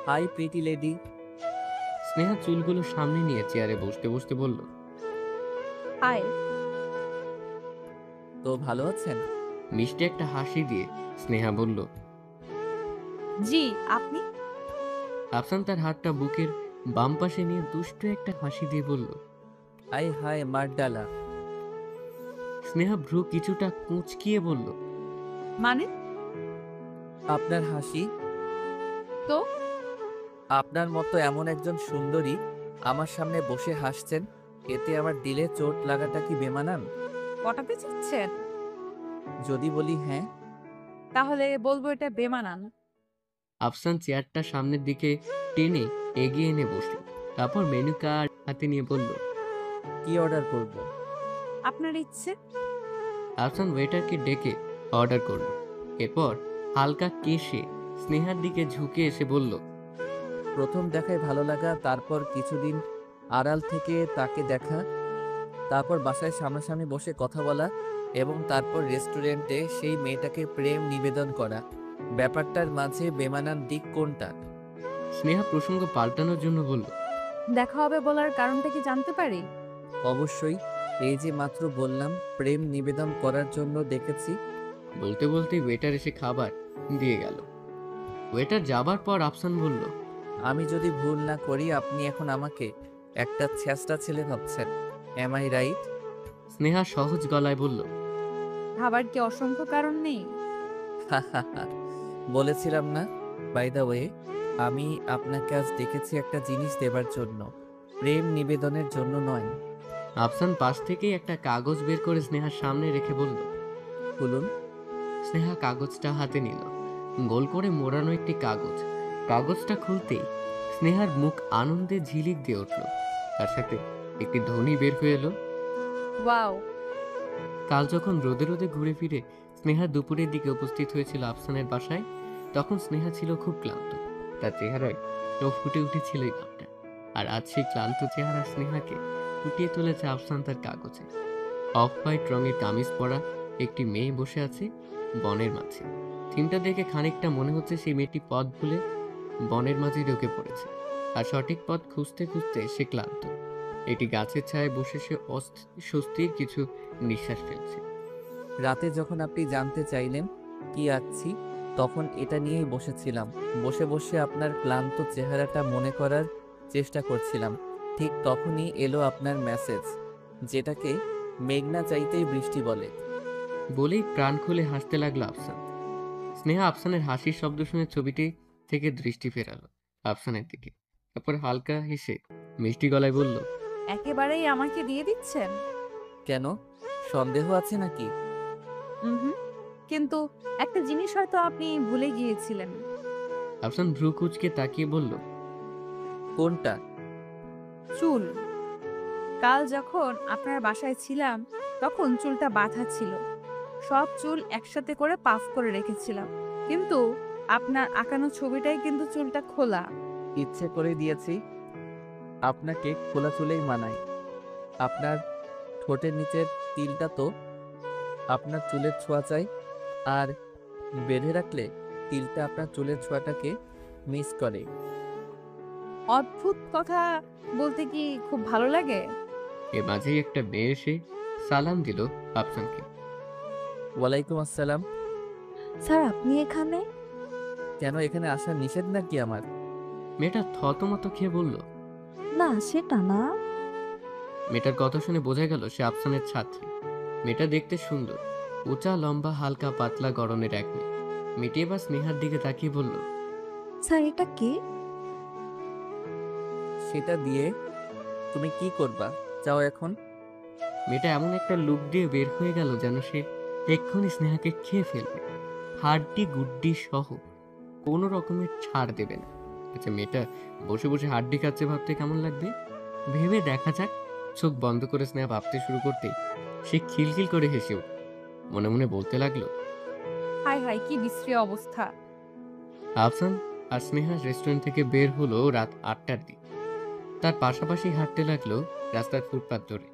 হাই প্রিটি লেডি। স্নেহা চুলগুলো সামনে নিয়ে চেয়ারে বসতে বসতে বলল, হাই। তো ভালো আছেন? মিষ্টি একটা হাসি দিয়ে স্নেহা বলল। জি, আপনি? আফসান তার হাতটা বুকের বাম পাশে নিয়ে দুষ্ট একটা হাসি দিয়ে বলল। I high মারডালা। স্নেহা ভ্রু কিছুটা কুঁচকিয়ে বলল, মানে? আপনার হাসি। তো আপনার মতো এমন একজন সুন্দরী আমার সামনে বসে হাসছেন, এতে আমার দিলে চোট লাগাটা কি বেমানান? পটাতে চাচ্ছেন? যদি বলি হ্যাঁ। তাহলে বলবো এটা বেমানান। আফসান চেয়ারটা সামনের দিকে টেনে এগিয়ে এনে বসল। তারপর মেনু কার্ড হাতে নিয়ে বলল, কি অর্ডার করব? আপনার ইচ্ছে। আফসান ওয়েটারকে ডেকে অর্ডার করলো। এরপর হালকা কেশে স্নেহার দিকে ঝুঁকে এসে বলল, প্রথম দেখায় ভালো লাগা, তারপর কিছুদিন আড়াল থেকে তাকে দেখা, তারপর বাসায় সামনাসামনি বসে কথা বলা, এবং তারপর রেস্টুরেন্টে সেই মেয়েটাকে প্রেম নিবেদন করা। ব্যাপারটার মাঝে বেমানান দিক কোনটা? স্নেহা প্রসঙ্গ পাল্টানোর জন্য বলল, দেখা হবে বলার কারণটা কি জানতে পারি? অবশ্যই, এই যে মাত্র বললাম প্রেম নিবেদন করার জন্য ডেকেছি। বলতে বলতে ওয়েটার এসে খাবার দিয়ে গেল। ওয়েটার যাবার পর আফসান বলল, আমি যদি ভুল না করি আপনি এখন আমাকে একটা ছেঁচড়া ছেলে ভাবছেন, এম আই রাইট? স্নেহা সহজ গলায় বলল, ভাবার কি অসংখ্য কারণ নেই? বলেছিলাম না? বাই দ্য ওয়ে, আমি আপনাকে আজ ডেকেছি একটা জিনিস দেবার জন্য, প্রেম নিবেদনের জন্য নয়। আফসান পাশ থেকেই একটা কাগজ বের করে স্নেহার সামনে রেখে বলল। বলুন। স্নেহা কাগজটা হাতে নিল। গোল করে মোড়ানো একটি কাগজ। কাগজটা খুলতেই স্নেহার মুখ আনন্দে ঝিলিক দিয়ে উঠল। তার সাথে একটি ধ্বনি বের হয়ে এলো। ওয়াও! কাল যখন রোদে রোদে ঘুরে ফিরে স্নেহা দুপুরের দিকে উপস্থিত হয়েছিল আফসানের বাসায়, তখন স্নেহা ছিল খুব ক্লান্ত। তার চেহারায় চোখ ফুটে উঠেছিল এই ভাবটা। আর আজ সেই ক্লান্ত চেহারা স্নেহাকে ফুটিয়ে তুলেছে আফসান তার কাগজে। অফ হোয়াইট রঙের কামিজ পরা একটি মেয়ে বসে আছে বনের মাঝে। থিমটা দেখে খানিকটা মনে হচ্ছে সেই মেয়েটি পথ ভুলে বনের মাঝে ঢুকে পড়েছে, আর সঠিক পথ খুঁজতে খুঁজতে সে ক্লান্ত। এটি গাছের ছায়ায় বসে সে স্বস্তির কিছু নিঃশ্বাস ফেলছে। রাতে যখন আপনি জানতে চাইলেন কি আঁকছি, তখন এটা নিয়েই বসেছিলাম। বসে বসে আপনার ক্লান্ত চেহারাটা মনে করার চেষ্টা করছিলাম। ঠিক তখনই এলো আপনার মেসেজ, যেটাকে মেঘনা চাইতেই বৃষ্টি বলে। বলেই প্রাণ খুলে হাসতে লাগলো আফসান। স্নেহা আফসানের হাসির শব্দ শুনে ছবিটি থেকে দৃষ্টি ফেরালো আফসানের দিকে। তারপর হালকা হেসে মিষ্টি গলায় বলল, একেবারেই আমাকে দিয়ে দিচ্ছেন? কেন, সন্দেহ আছে নাকি? হুম, কিন্তু একটা জিনিস হয়তো আপনি ভুলে গিয়েছিলেন। আফসান ভ্রু কুঁচকে তাকিয়ে বলল, কোনটা? চুল। কাল যখন আপনার বাসায় ছিলাম তখন চুলটা বাঁধা ছিল। সব চুল একসাথে করে পাফ করে রেখেছিলাম, কিন্তু আপনার আঁকানো ছবিটাই কিন্তু চুলটা খোলা। ইচ্ছে করে দিয়েছি। আপনাকে খোলা চুলেই মানায়। আপনার ঠোঁটের নিচের তিলটা তো আপনার চুলের ছোঁয়া চাই, আর বেঁধে রাখলে তিলটা আপনার চুলের ছোঁয়াটাকে মিস করে। অদ্ভুত কথা বলতে কি খুব ভালো লাগে? এ মাঝেই একটা মেয়ে এসে সালাম দিল আফসানকে। ওয়ালাইকুম আসসালাম। স্যার আপনি এখানে? কেন, এখানে আসা নিষেধ নাকি আমার? মেয়েটা থতমত খেয়ে বলল। না সেটা না। মেয়েটার কথা শুনে বোঝা গেল সে আফসানের ছাত্রী। মেয়েটা দেখতে সুন্দর, উঁচা লম্বা হালকা পাতলা গড়নের এক মেয়ে। মেয়েটি এবার স্নেহার দিকে তাকিয়ে বলল, স্যার এটা কে? সেটা দিয়ে তুমি কি করবা চাও এখন? মেয়েটা এমন একটা লুক দিয়ে বের হয়ে গেল যেন সে এক্ষুনি স্নেহাকে খেয়ে ফেলবে, হাড্ডি গুড্ডি সহ কোনো রকমের ছাড় দেবে না। আচ্ছা, মেয়েটা বসে বসে হাড্ডি খাচ্ছে ভাবতে কেমন লাগবে ভেবে দেখা যাক। চোখ বন্ধ করে স্নেহা ভাবতে শুরু করতেই সে খিলখিল করে হেসে উঠল। মনে মনে বলতে লাগলো, হায় হায়, কি বিশ্রী অবস্থা। আফসান আর স্নেহা রেস্টুরেন্ট থেকে বের হলো রাত 8টার দিকে। তার পাশাপাশি হাঁটতে লাগলো রাস্তার ফুটপাত ধরে।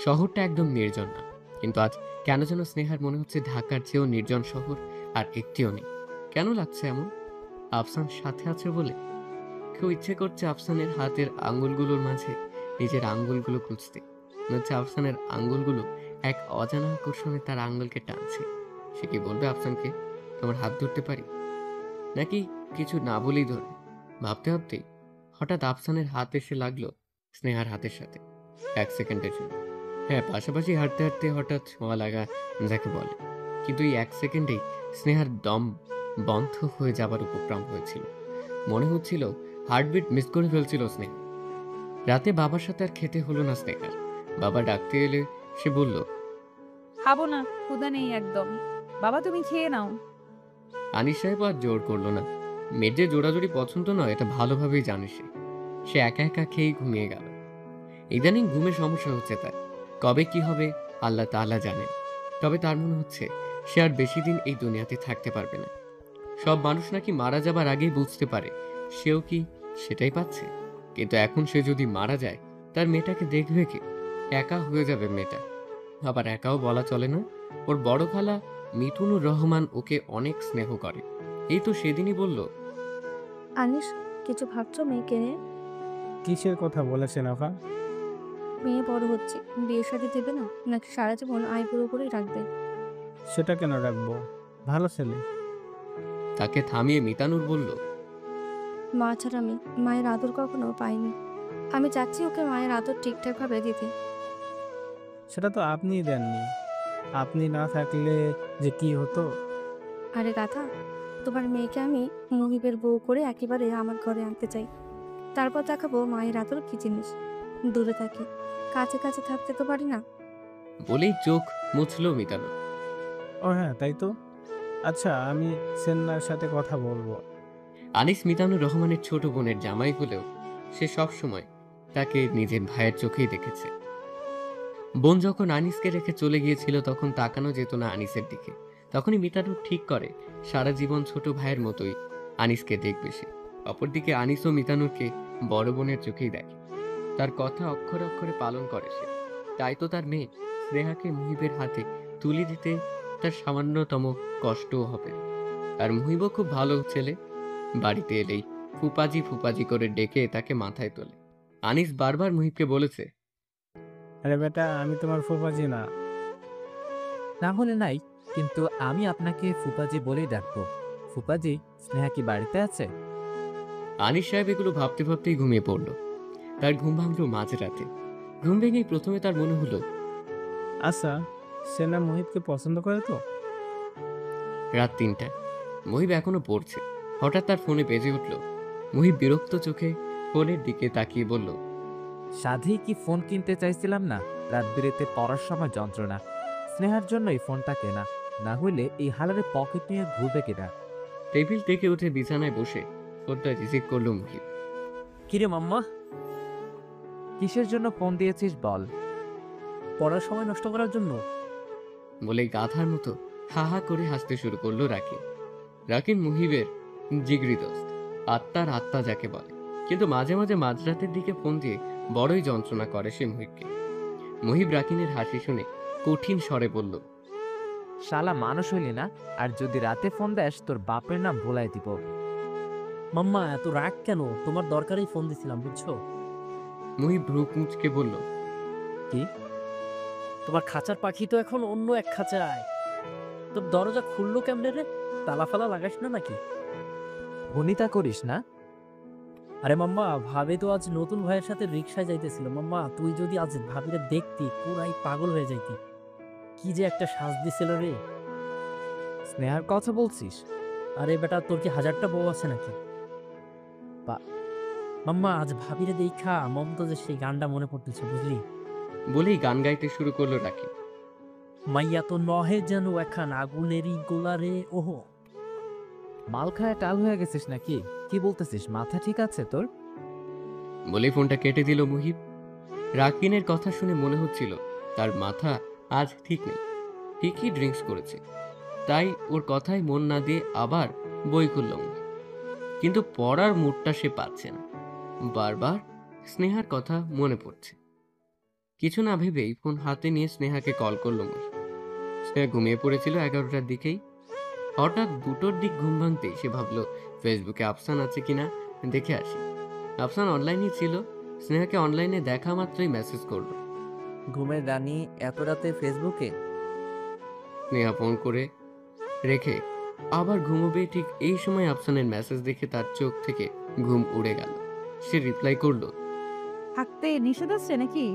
শহরটা একদম নির্জন না, কিন্তু আজ কেন যেন স্নেহার মনে হচ্ছে ঢাকার চেয়েও নির্জন শহর আর একটিও নেই। কেন লাগছে এমন? আফসান সাথে আছে বলে? কেউ ইচ্ছে করছে আফসানের হাতের আঙ্গুলগুলোর মাঝে নিজের আঙ্গুলগুলো খুঁজতে। মনে হচ্ছে আফসানের আঙ্গুলগুলো এক অজানা আকর্ষণে তার আঙ্গুলকে টানছে। সে কি বলবে আফসানকে, তোমার হাত ধরতে পারি? নাকি কিছু না বলেই ধরবে? ভাবতে ভাবতেই হঠাৎ আফসানের হাত এসে লাগলো স্নেহার হাতের সাথে। 1 সেকেন্ডের জন্য, হ্যাঁ, পাশাপাশি হাঁটতে হাঁটতে হঠাৎ ছোঁয়া লাগা যাকে বলে। কিন্তু এই 1 সেকেন্ডেই স্নেহার দম বন্ধ হয়ে যাবার উপক্রম হয়েছিল। মনে হচ্ছিল হার্টবিট মিস করে ফেলছিল স্নেহা। রাতে বাবার সাথে আর খেতে হলো না স্নেহার। বাবা ডাকতে এলে সে বলল, খাবো না, ক্ষুধা নেই একদম। বাবা তুমি খেয়ে নাও। আনিস সাহেব আর জোর করলো না। মেয়ের যে জোড়াজোড়ি পছন্দ নয় এটা ভালোভাবেই জানে সে। সে একা একা খেয়েই ঘুমিয়ে গেল। ইদানিং ঘুমের সমস্যা হচ্ছে তার। কবে কি হবে আল্লাহ তাআলা জানেন। তবে তার মনে হচ্ছে সে আর বেশি দিন এই দুনিয়াতে থাকতে পারবে না। সব মানুষ নাকি মারা যাবার আগেই বুঝতে পারে, সেও কি সেটাই পাচ্ছে? কিন্তু এখন সে যদি মারা যায়, তার মেয়েটাকে দেখবে কে? একা হয়ে যাবে মেয়েটা। আবার একাও বলা চলে না, ওর বড় খালা মিঠুনুর রহমান ওকে অনেক স্নেহ করে। এই তো সেদিনই বলল, আনিস, কিছু ভাবছো মেয়েকে নিয়ে? কিসের কথা বলেছেন আফা? মেয়ে বড় হচ্ছে, বিয়ে শাদী দেবে না নাকি সারা জীবন আয় পুরোপুরি রাখবে? সেটা কেন রাখবো? ভালো ছেলে। তাকে থামিয়ে মিতানুর বলল, মা ছাড়া আমি মায়ের আদর কখনো পাইনি। আমি চাচ্ছি ওকে মায়ের আদর ঠিকঠাকভাবে দিতে। সেটা তো আপনিই দেননি। আপনি না থাকলে যে কি হতো। আরে গাধা, তোমার মেয়েকে আমি মহিবের বউ করে একেবারে আমার ঘরে আনতে চাই। তারপর দেখাবো মায়ের আদর কি জিনিস। দূরে থাকি, কাছে কাছে থাকতে তো পারি না। বলেই চোখ মুছল মিতানু। ও হ্যাঁ, তাই তো। আচ্ছা, আমি সেন্নার সাথে কথা বলবো। আনিস মিতানুর রহমানের ছোট বোনের জামাই হলেও সে সব সময় তাকে নিজের ভাইয়ের চোখেই দেখেছে। বোন যখন আনিসকে রেখে চলে গিয়েছিল তখন তাকানো যেত না আনিসের দিকে। তখনই মিতানু ঠিক করে সারা জীবন ছোট ভাইয়ের মতোই আনিসকে দেখবে সে। অপরদিকে আনিসও মিতানুরকে বড় বোনের চোখেই দেখে। তার কথা অক্ষরে অক্ষরে পালন করে সে। তাই তো তার মেয়ে স্নেহাকে মুহিবের হাতে তুলে দিতে তার সামান্যতম কষ্টও হবে। আর মুহিবও খুব ভালো ছেলে। বাড়িতে এলেই ফুপাজি ফুপাজি করে ডেকে তাকে মাথায় তোলে। আনিস বারবার মুহিবকে বলেছে, আরে বেটা, আমি তোমার ফুফাজি না। না হলে নাই, কিন্তু আমি আপনাকে ফুপাজি বলেই ডাকবো। ফুপাজি, স্নেহা কি বাড়িতে আছে? আনিস সাহেব এগুলো ভাবতে ভাবতেই ঘুমিয়ে পড়ল। তার ঘুম ভাঙল মাঝরাতে। ঘুম ভেঙেই প্রথমে তার মনে হলো, আচ্ছা, সেনা মোহিতকে পছন্দ করে তো? রাত ৩টা, মুহিব এখনো পড়ছে। হঠাৎ তার ফোনে বেজে উঠল। মুহিব বিরক্ত চোখে ফোনের দিকে তাকিয়ে বলল, সাধেই কি ফোন কিনতে চাইছিলাম না? রাত বিরেতে পড়ার সময় যন্ত্রণা। স্নেহার জন্যই ফোনটা কেনা, না হইলে এই হালারে পকেট নিয়ে ঘুরবে কিনা। টেবিল থেকে উঠে বিছানায় বসে ফোনটা রিসিভ করলো মুহিব। কিরে মাম্মা, কিসের জন্য ফোন দিয়েছিস বল? পড়ার সময় নষ্ট করার জন্য। বলে গাধার মতো হা হা করে হাসতে শুরু করলো রাকিন। রাকিন মুহিবের জিগরি দোস্ত, আত্মার আত্মা যাকে বলে। কিন্তু মাঝে মাঝে মাঝরাতের দিকে ফোন দিয়ে বড়ই যন্ত্রণা করে সে মুহিবকে। মুহিব রাকিনের হাসি শুনে কঠিন স্বরে বলল, শালা মানুষ হইলি না, আর যদি রাতে ফোন দেস তোর বাপের নাম ভোলাই দিব। মাম্মা এত রাগ কেন? তোমার দরকারেই ফোন দিছিলাম, বুঝছো? মুহিব ভ্রু কুঁচকে বলল, কি? তোমার খাঁচার পাখি তো এখন অন্য এক খাঁচায়। তোর দরজা খুললো কেমনে রে? তালা ফালা লাগাস না নাকি? ভনিতা করিস না। আরে মাম্মা, ভাবে তো আজ নতুন ভাইয়ের সাথে রিক্সায় যাইতেছিল। মাম্মা, তুই যদি আজ ভাবিরে দেখতি পুরাই পাগল হয়ে যাইতি। কি যে একটা সাজ দিছিল রে। স্নেহার কথা বলছিস? আরে বেটা, তোর কি হাজারটা বউ আছে নাকি? মাম্মা, আজ ভাবিরে দেখা মমতাজের সেই গানটা মনে পড়তেছে, বুঝলি? বলেই গান গাইতে শুরু করলো রাকিন। মাইয়া তো নহে যেন এখান আগুনেরই গোলা রে। ওহো, মাল খায় টাল হয়ে গেছিস নাকি? কি বলতেছিস? মাথা ঠিক আছে তোর? বলেই ফোনটা কেটে দিল মুহিব। রাকিনের কথা শুনে মনে হচ্ছিল তার মাথা আজ ঠিক নেই। ঠিকই ড্রিঙ্কস করেছে, তাই ওর কথায় মন না দিয়ে আবার বই খুলল মুহিব। কিন্তু পড়ার মুডটা সে পাচ্ছে না। বারবার স্নেহার কথা মনে পড়ছে। কিছু না ভেবেই ফোন হাতে নিয়ে স্নেহাকে কল করলো মুহিব। স্নেহা ঘুমিয়ে পড়েছিল 11টার দিকেই। হঠাৎ 2টোর দিক ঘুম ভাঙতেই সে ভাবলো ফেসবুকে আফসান আছে কিনা দেখে আসি। আফসান অনলাইনে ছিল। স্নেহাকে অনলাইনে দেখা মাত্রই মেসেজ করলো। ঘুমের রানী এত রাতে ফেসবুকে? স্নেহা ফোন করে রেখে আবার ঘুমোবে ঠিক এই সময় আফসানের মেসেজ দেখে তার চোখ থেকে ঘুম উড়ে গেল। সে রিপ্লাই করলো, থাকতে নিষেধ আছে নাকি?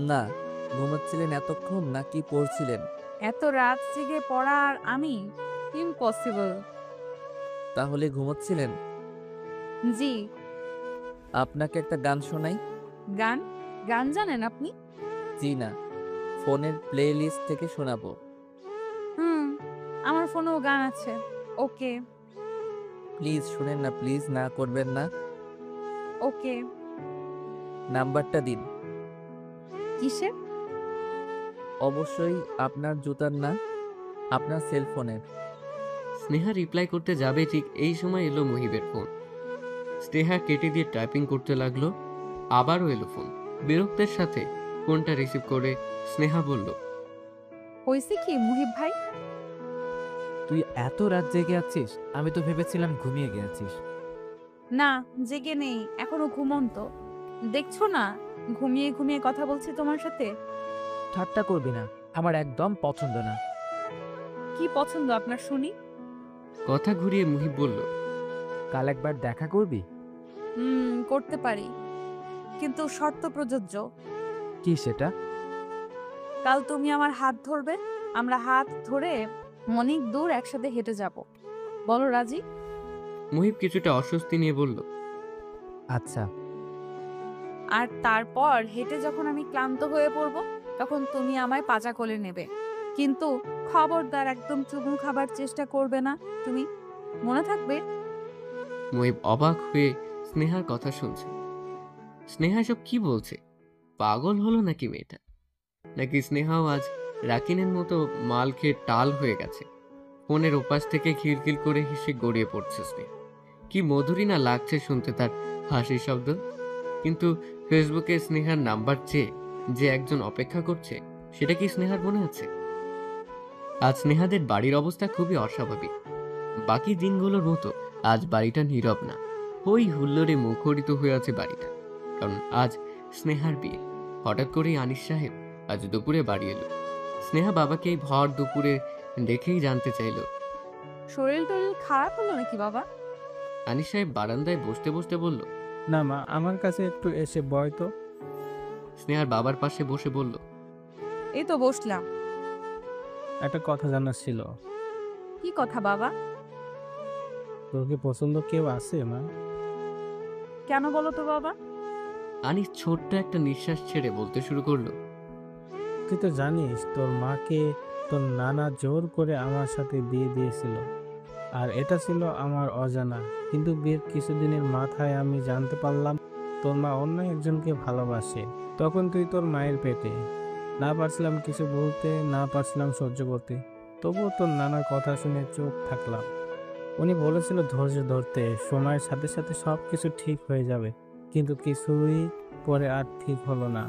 না, ঘুমাচ্ছিলেন এতক্ষণ নাকি পড়ছিলেন? এত রাত জেগে পড়া আর আমি ইম্পসিবল। তাহলে ঘুমাচ্ছিলেন? জি। আপনাকে একটা গান শোনাই। গান? গান জানেন আপনি? জি না, ফোনের প্লে লিস্ট থেকে শোনাবো। হুম, আমার ফোনেও গান আছে। ওকে। প্লিজ শুনেন না, প্লিজ, না করবেন না। ওকে। নাম্বারটা দিন। কিসের? অবশ্যই আপনার জুতার না, আপনার সেলফোনের। স্নেহা রিপ্লাই করতে যাবে ঠিক এই সময় এলো মুহিবের ফোন। স্নেহা কেটে দিয়ে টাইপিং করতে লাগলো। আবারও এলো ফোন। বিরক্তের সাথে ফোনটা রিসিভ করে স্নেহা বলল, হয়েছে কি মুহিব ভাই? তুই এত রাত জেগে আছিস, আমি তো ভেবেছিলাম ঘুমিয়ে গেছিস। না, জেগে নেই, এখনো ঘুমন্ত। দেখছো না ঘুমিয়ে ঘুমিয়ে কথা বলছি তোমার সাথে। ঠাট্টা করবি না, আমার একদম পছন্দ না। কি পছন্দ আপনার শুনি? কথা ঘুরিয়ে মুহিব বলল, কাল একবার দেখা করবি? করতে পারি, কিন্তু শর্ত প্রযোজ্য। কি সেটা? কাল তুমি আমার হাত ধরবে, আমরা হাত ধরে অনেক দূর একসাথে হেঁটে যাব। বলো রাজি? মুহিব কিছুটা অস্বস্তি নিয়ে বলল, আচ্ছা। আর তারপর হেঁটে যখন আমি ক্লান্ত হয়ে পড়ব, তখন তুমি আমায় পাজা কোলে নেবে। কিন্তু খবরদার একদম চুমু খাবার চেষ্টা করবে না তুমি, মনে থাকবে? মুহিব অবাক হয়ে স্নেহার কথা শুনছে। স্নেহা এসব কি বলছে? পাগল হলো নাকি মেয়েটা? নাকি স্নেহাও আজ রাকিনের মতো মাল খেয়ে টাল হয়ে গেছে? ফোনের ওপাশ থেকে খিলখিল করে হেসে গড়িয়ে পড়ছে স্নেহা। কি মধুরী না লাগছে শুনতে তার হাসির শব্দ। কিন্তু ফেসবুকে স্নেহার নাম্বার চেয়ে যে একজন অপেক্ষা করছে, সেটা কি স্নেহার মনে আছে? আজ স্নেহাদের বাড়ির অবস্থা খুবই অস্বাভাবিক। বাকি দিনগুলোর মতো আজ বাড়িটা নীরব না, ওই হুল্লোড়ে মুখরিত হয়ে আছে বাড়িটা। কারণ আজ স্নেহার বিয়ে। হঠাৎ করেই আনিস সাহেব আজ দুপুরে বাড়ি এলো। স্নেহা বাবাকে এই ভর দুপুরে দেখেই জানতে চাইল, শরীর টরীর খারাপ হলো নাকি বাবা? আনিস সাহেব বারান্দায় বসতে বসতে বলল। না মা, আমার কাছে একটু এসে বয় তো। স্নেহার বাবার পাশে বসে বলল, এই তো বসলাম। একটা কথা জানার ছিল। কি কথা বাবা? তোর কি পছন্দ কেউ আছে মা? কেন বলো তো বাবা? আনিস ছোট্ট একটা নিঃশ্বাস ছেড়ে বলতে শুরু করলো, তুই তো জানিস তোর মাকে তোর নানা জোর করে আমার সাথে বিয়ে দিয়েছিল, আর এটা ছিল আমার অজানা। কিন্তু বিয়ের কিছুদিনের মাথায় আমি জানতে পারলাম তোর মা অন্য একজনকে ভালোবাসে। তখন তুই তোর মায়ের পেটে। না পারছিলাম কিছু বলতে, না পারছিলাম সহ্য করতে। তবুও তোর নানার কথা শুনে চুপ থাকলাম। উনি বলেছিল ধৈর্য ধরতে, সময়ের সাথে সাথে সব কিছু ঠিক হয়ে যাবে। কিন্তু কিছুই পরে আর ঠিক হলো না,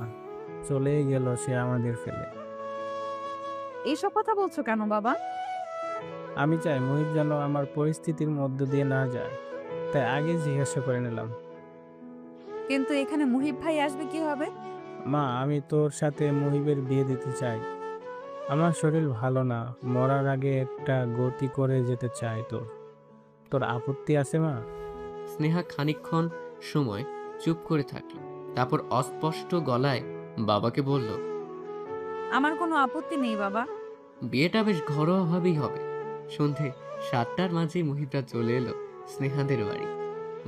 চলেই গেল সে আমাদের ফেলে। এইসব কথা বলছো কেন বাবা? আমি চাই মুহিব যেন আমার পরিস্থিতির মধ্য দিয়ে না যায়, তাই আগে জিজ্ঞাসা করে নিলাম। কিন্তু এখানে মুহিব ভাই আসবে কি হবে? মা, আমি তোর সাথে মুহিবের বিয়ে দিতে চাই। আমার শরীর ভালো না, মরার আগে একটা গতি করে যেতে চাই। তোর আপত্তি আছে মা? স্নেহা খানিকক্ষণ সময় চুপ করে থাকলো। তারপর অস্পষ্ট গলায় বাবাকে বলল, আমার কোনো আপত্তি নেই বাবা। বিয়েটা বেশ ঘরোয়াভাবেই হবে। সন্ধে 7টার মাঝেই মুহিবরা চলে এলো স্নেহাদের বাড়ি।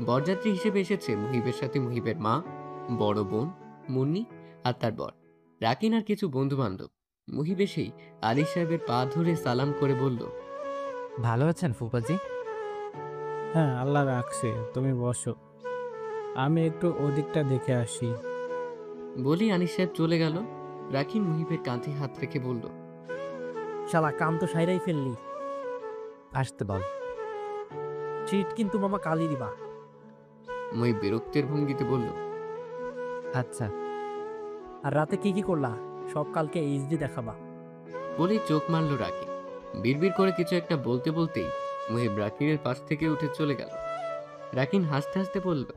বরযাত্রী হিসেবে এসেছে মুহিবের সাথে মুহিবের মা, বড় বোন মুন্নি আর তার বর রাকিন আর কিছু বন্ধু বান্ধব। মুহিব এসেই আলী সাহেবের পা ধরে সালাম করে বলল, ভালো আছেন ফুপাজি? হ্যাঁ, আল্লাহ রাখছে, তুমি বসো, আমি একটু ওদিকটা দেখে আসি। বলি আনিস সাহেব চলে গেল। রাকিন মুহিবের কাঁধে হাত রেখে বলল, শালা কাম তো সাইরাই ফেললি, আসতে বল। ট্রিট কিন্তু মামা কালই দিবা। মুহিব বিরক্তের ভঙ্গিতে বলল, আচ্ছা। আর রাতে কি কি করলা? সব কালকে এইচডি দেখাবা। বলেই চোখ মারল রাকিন। বিড়বিড় করে কিছু একটা বলতে বলতেই মুহিব রাকিনের পাশ থেকে উঠে চলে গেল। রাকিন হাসতে হাসতে বলল,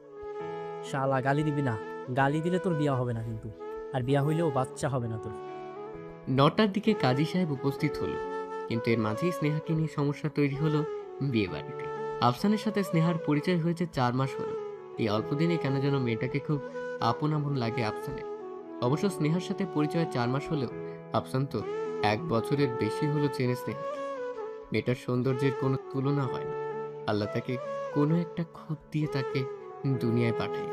শালা গালি দিবি না, গালি দিলে তোর বিয়া হবে না কিন্তু, আর বিয়া হইলেও বাচ্চা হবে না তোর। 9টার দিকে কাজী সাহেব উপস্থিত হলো। কিন্তু এর মাঝেই স্নেহাকে নিয়ে সমস্যা তৈরি হলো বিয়ে বাড়িতে। আফসানের সাথে স্নেহার পরিচয় হয়েছে 4 মাস হলো। এই অল্প দিনে কেন যেন মেয়েটাকে খুব আপন আপন লাগে আফসানের। অবশ্য স্নেহার সাথে পরিচয় 4 মাস হলেও আফসান তো 1 বছরের বেশি হলো চেনে স্নেহাকে। মেয়েটার সৌন্দর্যের কোনো তুলনা হয় না। আল্লাহ তাকে কোনো একটা খুঁত দিয়ে তাকে দুনিয়ায় পাঠায়।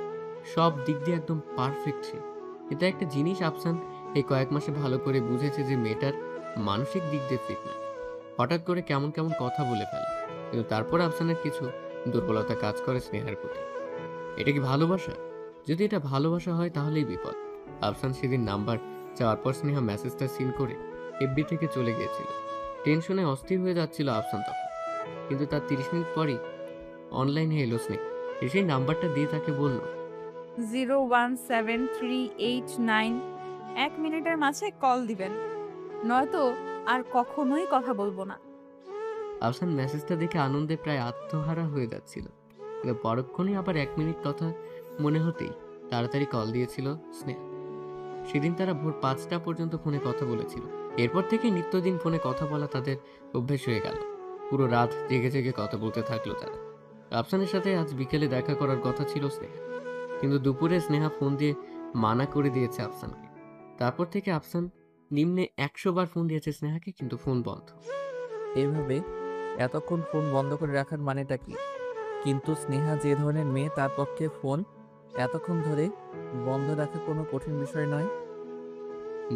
সব দিক দিয়ে একদম পারফেক্ট সে। এটা একটা জিনিস আফসান এই কয়েক মাসে ভালো করে বুঝেছে যে মেয়েটার মানসিক দিক দিয়ে ফিট না। হঠাৎ করে কেমন কেমন কথা বলে ফেলে, কিন্তু তারপর আফসানের কিছু দুর্বলতা কাজ করে স্নেহার প্রতি। এটা কি ভালোবাসা? যদি এটা ভালোবাসা হয় তাহলেই বিপদ। আফসান সেদিন নাম্বার চাওয়ার পর স্নেহা মেসেজটা সিন করে এফবি থেকে চলে গিয়েছিল। টেনশনে অস্থির হয়ে যাচ্ছিল আফসান তখন, কিন্তু তার 30 মিনিট পরই অনলাইনে এলো স্নেহা। সেই নাম্বারটা দিয়ে তাকে বলল, 017389। 1 মিনিটের মাঝে কল দিবেন, নয়তো আর কখনোই কথা বলবো না। আফসান মেসেজটা দেখে আনন্দে প্রায় আত্মহারা হয়ে যাচ্ছিল, কিন্তু পরক্ষণেই আবার 1 মিনিট কথা মনে হতেই তাড়াতাড়ি কল দিয়েছিল স্নেহা। সেদিন তারা ভোর 5টা পর্যন্ত ফোনে কথা বলেছিল। এরপর থেকে নিত্যদিন ফোনে কথা বলা তাদের অভ্যেস হয়ে গেল। পুরো রাত জেগে জেগে কথা বলতে থাকলো তারা। আফসানের সাথে আজ বিকেলে দেখা করার কথা ছিল স্নেহা, কিন্তু দুপুরে স্নেহা ফোন দিয়ে মানা করে দিয়েছে আফসানকে। তারপর থেকে আফসান নিম্নে 100 বার ফোন দিয়েছে স্নেহাকে, কিন্তু ফোন বন্ধ। এইভাবে এতক্ষণ ফোন বন্ধ করে রাখার মানেটা কি? কিন্তু স্নেহা যে ধরনের মেয়ে, তার পক্ষে ফোন এতক্ষণ ধরে বন্ধ রাখা কোনো কঠিন বিষয় নয়।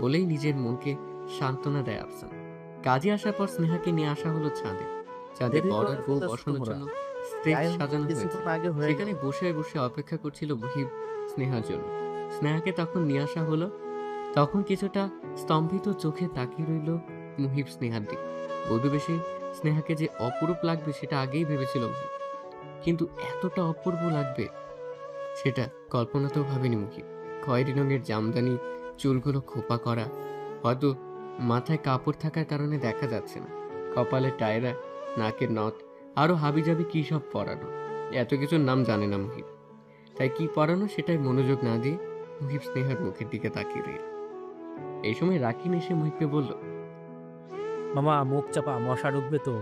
বলেই নিজের মনকে সান্ত্বনা দেয় আফসান। কাজে আসার পর স্নেহাকে নিয়ে আসা হলো ছাদে। ছাদে দেরি বড় করে বউ ফেলেছো বসানোর তোমরা। জন্য স্টেজ টাইম সাজানো হয়েছে। কিছুক্ষণ আগে হয়ে সেখানে বসে বসে অপেক্ষা করছিল মুহিব স্নেহার জন্য। স্নেহাকে তখন নিয়ে আসা হলো। তখন কিছুটা স্তম্ভিত চোখে তাকিয়ে রইল মুহিব স্নেহার দিকে। বধূ বেশে স্নেহাকে যে অপরূপ লাগবে সেটা আগেই ভেবেছিল মুহিব, কিন্তু এতটা অপূর্ব লাগবে সেটা কল্পনাতেও ভাবেনি মুহিব। খয়েরি রঙের জামদানি, চুলগুলো খোপা করা, হয়তো মাথায় কাপড় থাকার কারণে দেখা যাচ্ছে না, কপালে টায়রা, নাকের নথ, আরো হাবিজাবি কি সব পরানো। এত কিছুর নাম জানে না মুহিব, তাই কি পরানো সেটাই মনোযোগ না দিয়ে মুহিব স্নেহার মুখের দিকে তাকিয়ে রইল। এই সময় রাকিন এসে মুহিবকে বলল। মামা মুখ চাপা, মশা ঢুকবে তো।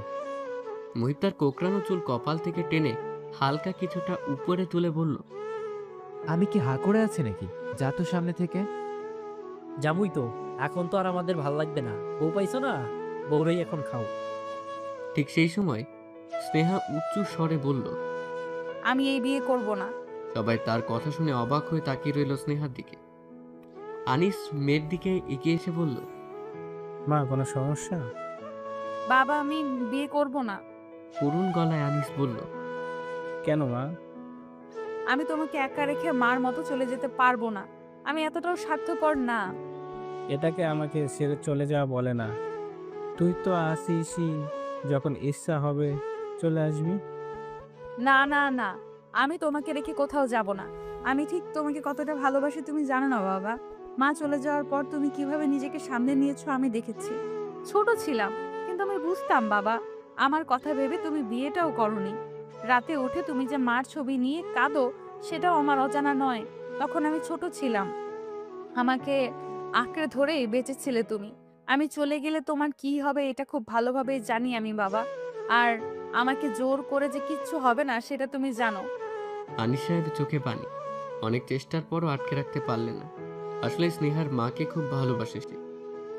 মুহিব তার কোকড়ানো চুল কপাল থেকে টেনে হালকা কিছুটা উপরে তুলে বলল, আমি কি হা করে আছি নাকি? যা তো সামনে থেকে। জামুই তো, এখন তো আর আমাদের ভাল লাগবে না। বউ পাইছো না, বউরেই এখন খাও। ঠিক সেই সময় স্নেহা উঁচু স্বরে বলল। আমি এই বিয়ে করব না। সবাই তার কথা শুনে অবাক হয়ে তাকিয়ে রইল স্নেহার দিকে। আনিস মেয়ের দিকে এগিয়ে এসে বলল, মা কোনো সমস্যা? বাবা আমি বিয়ে করব না। করুণ গলায় আনিস বলল, কেন মা? আমি তোমাকে একা রেখে মার মতো চলে যেতে পারবো না। আমি এতটাও স্বার্থপর না। এটাকে আমাকে ছেড়ে চলে যাওয়া বলে না। তুই তো আসিসই, যখন ইচ্ছা হবে চলে আসবি। না না না, আমি তোমাকে রেখে কোথাও যাব না। আমি ঠিক তোমাকে কতটা ভালোবাসি তুমি জানো না বাবা। মা চলে যাওয়ার পর তুমি কিভাবে নিজেকে সামনে নিয়েছো আমি দেখেছি। ছোট ছিলাম, কিন্তু আমি বুঝতাম বাবা, আমার কথা ভেবে তুমি বিয়েটাও করনি। রাতে উঠে তুমি যে মার ছবি নিয়ে কাঁদো, সেটাও আমার অজানা নয়। তখন আমি ছোট ছিলাম, আমাকে আঁকড়ে ধরেই বেঁচেছিলে তুমি। আমি চলে গেলে তোমার কি হবে এটা খুব ভালোভাবেই জানি আমি বাবা। আর আমাকে জোর করে যে কিচ্ছু হবে না সেটা তুমি জানো। আনিস সাহেবের চোখে পানি। অনেক চেষ্টার পরও আটকে রাখতে পারলেন না। আসলে স্নেহার মাকে খুব ভালোবাসে সে,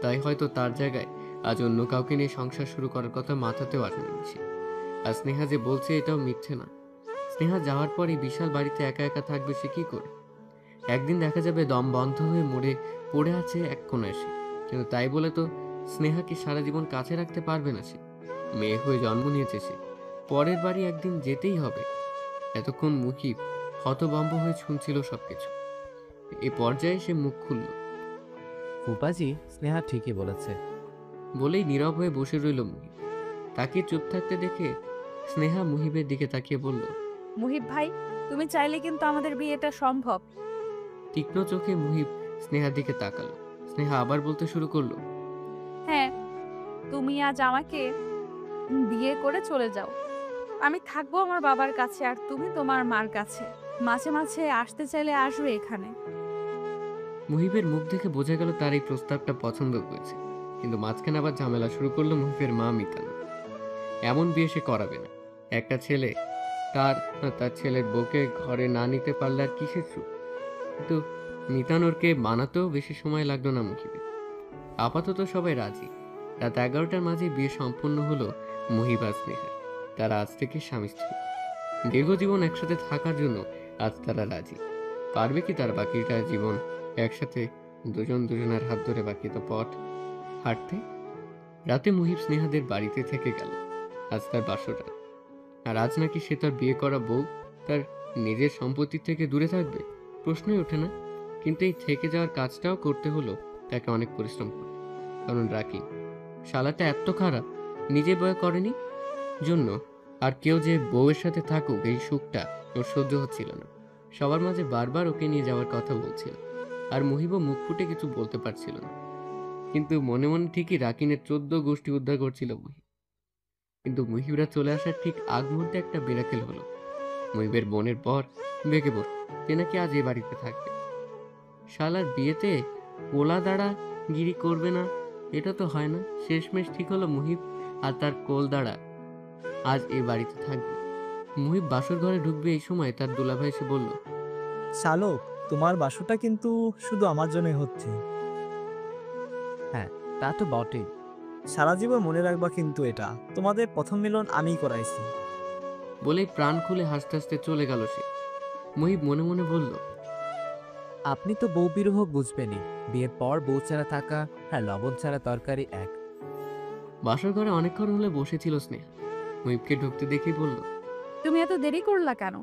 তাই হয়তো তার জায়গায় আজ অন্য কাউকে নিয়ে সংসার শুরু করার কথা মাথাতেও আসেনি সে। আর স্নেহা যে বলছে এটাও মিথ্যে না। স্নেহা যাওয়ার পর এই বিশাল বাড়িতে একা একা থাকবে সে কি করে? একদিন দেখা যাবে দম বন্ধ হয়ে মরে পড়ে আছে এক কোণায় সে, কিন্তু তাই বলে তো স্নেহাকে সারা জীবন কাছে রাখতে পারবে না সে। মেয়ে হয়ে জন্ম নিয়েছে সে, পরের বাড়ি একদিন যেতেই হবে। এতক্ষণ মুহিব হতভম্ব হয়ে শুনছিল সবকিছু। এই পর্যায়ে সে মুখ খুলল। ফুপাজি, স্নেহা ঠিকই বলেছে। বলেই নীরব হয়ে বসে রইল মুহিব। তাকে চুপ থাকতে দেখে স্নেহা মুহিবের দিকে তাকিয়ে বলল, মুহিব ভাই, তুমি চাইলে কিন্তু আমাদের বিয়েটা সম্ভব। তীক্ষ্ণ চোখে মুহিব স্নেহার দিকে তাকালো। স্নেহা আবার বলতে শুরু করলো, হ্যাঁ, তুমি আজ আমাকে বিয়ে করে চলে যাও। আমি থাকবো আমার বাবার কাছে আর তুমি তোমার মার কাছে। মাঝে মাঝে আসতে চাইলে আসবে এখানে। মুহিবের মুখ দেখে বোঝা গেল তার এই প্রস্তাবটা পছন্দ হয়েছে, কিন্তু মাঝখানে আবার ঝামেলা শুরু করলো মুহিবের মা মিতানা। এমন বিয়ে সে করাবে না। একটা ছেলে তার ছেলের বউকে ঘরে না নিতে পারলে আর কিসের সুখ? কিন্তু মিতানোরকে মানাতেও বেশি সময় লাগলো না মুহিবের। আপাতত সবাই রাজি। রাত 11টার মাঝে বিয়ে সম্পন্ন হলো মুহিব আর স্নেহার। তারা আজ থেকে স্বামী স্ত্রী। দীর্ঘজীবন একসাথে থাকার জন্য আজ তারা রাজি। পারবে কি তার বাকিটা জীবন একসাথে দুজন দুজনের হাত ধরে বাকি তো পথ হাঁটতে? রাতে মুহিব স্নেহাদের বাড়িতে থেকে গেল। আজ তার বাসর রাত, আর আজ নাকি সে তার বিয়ে করা বউ তার নিজের সম্পত্তি থেকে দূরে থাকবে? প্রশ্নই ওঠে না। কিন্তু এই থেকে যাওয়ার কাজটাও করতে হলো তাকে অনেক পরিশ্রম করে। কারণ রাকি শালাটা এত খারাপ, নিজে বয়ে করেনি জন্য আর কেউ যে বউয়ের সাথে থাকুক এই সুখটা ওর সহ্য হচ্ছিল না। সবার মাঝে বারবার ওকে নিয়ে যাওয়ার কথা বলছিল, আর মুহিবও মুখ ফুটে কিছু বলতে পারছিল না। কিন্তু মনে মনে ঠিকই রাকিনের 14 গোষ্ঠী উদ্ধার করছিল মুহিব। কিন্তু মুহিবরা চলে আসার ঠিক আগ মুহূর্তে একটা মিরাকেল হলো। মুহিবের বোনের পর বেঁকে পড়ল যে নাকি আজ এ বাড়িতে থাকবে। শালার বিয়েতে কোলা দাঁড়া গিরি করবে না, এটা তো হয় না। শেষমেশ ঠিক হলো মুহিব আর তার কোল দাঁড়া আজ এ বাড়িতে থাকবে। মুহিব বাসর ঘরে ঢুকবে এই সময় তার দুলাভাই এসে বলল, শালক, তোমার বাসরটা কিন্তু শুধু আমার জন্যই হচ্ছে। হ্যাঁ, তা তো বটেই। সারা জীবন মনে রাখবা কিন্তু এটা, তোমাদের প্রথম মিলন আমিই করাইছি। বলেই প্রাণ খুলে হাসতে হাসতে চলে গেল সে। মুহিব মনে মনে বলল, আপনি তো বউ বিরহ বুঝবেনই। বিয়ের পর বউ ছাড়া থাকা আর লবণ ছাড়া তরকারি এক। বাসর ঘরে অনেকক্ষণ হলে বসেছিল স্নেহা। মুহিবকে ঢুকতে দেখেই বলল, তুমি এত দেরি করলা কেন?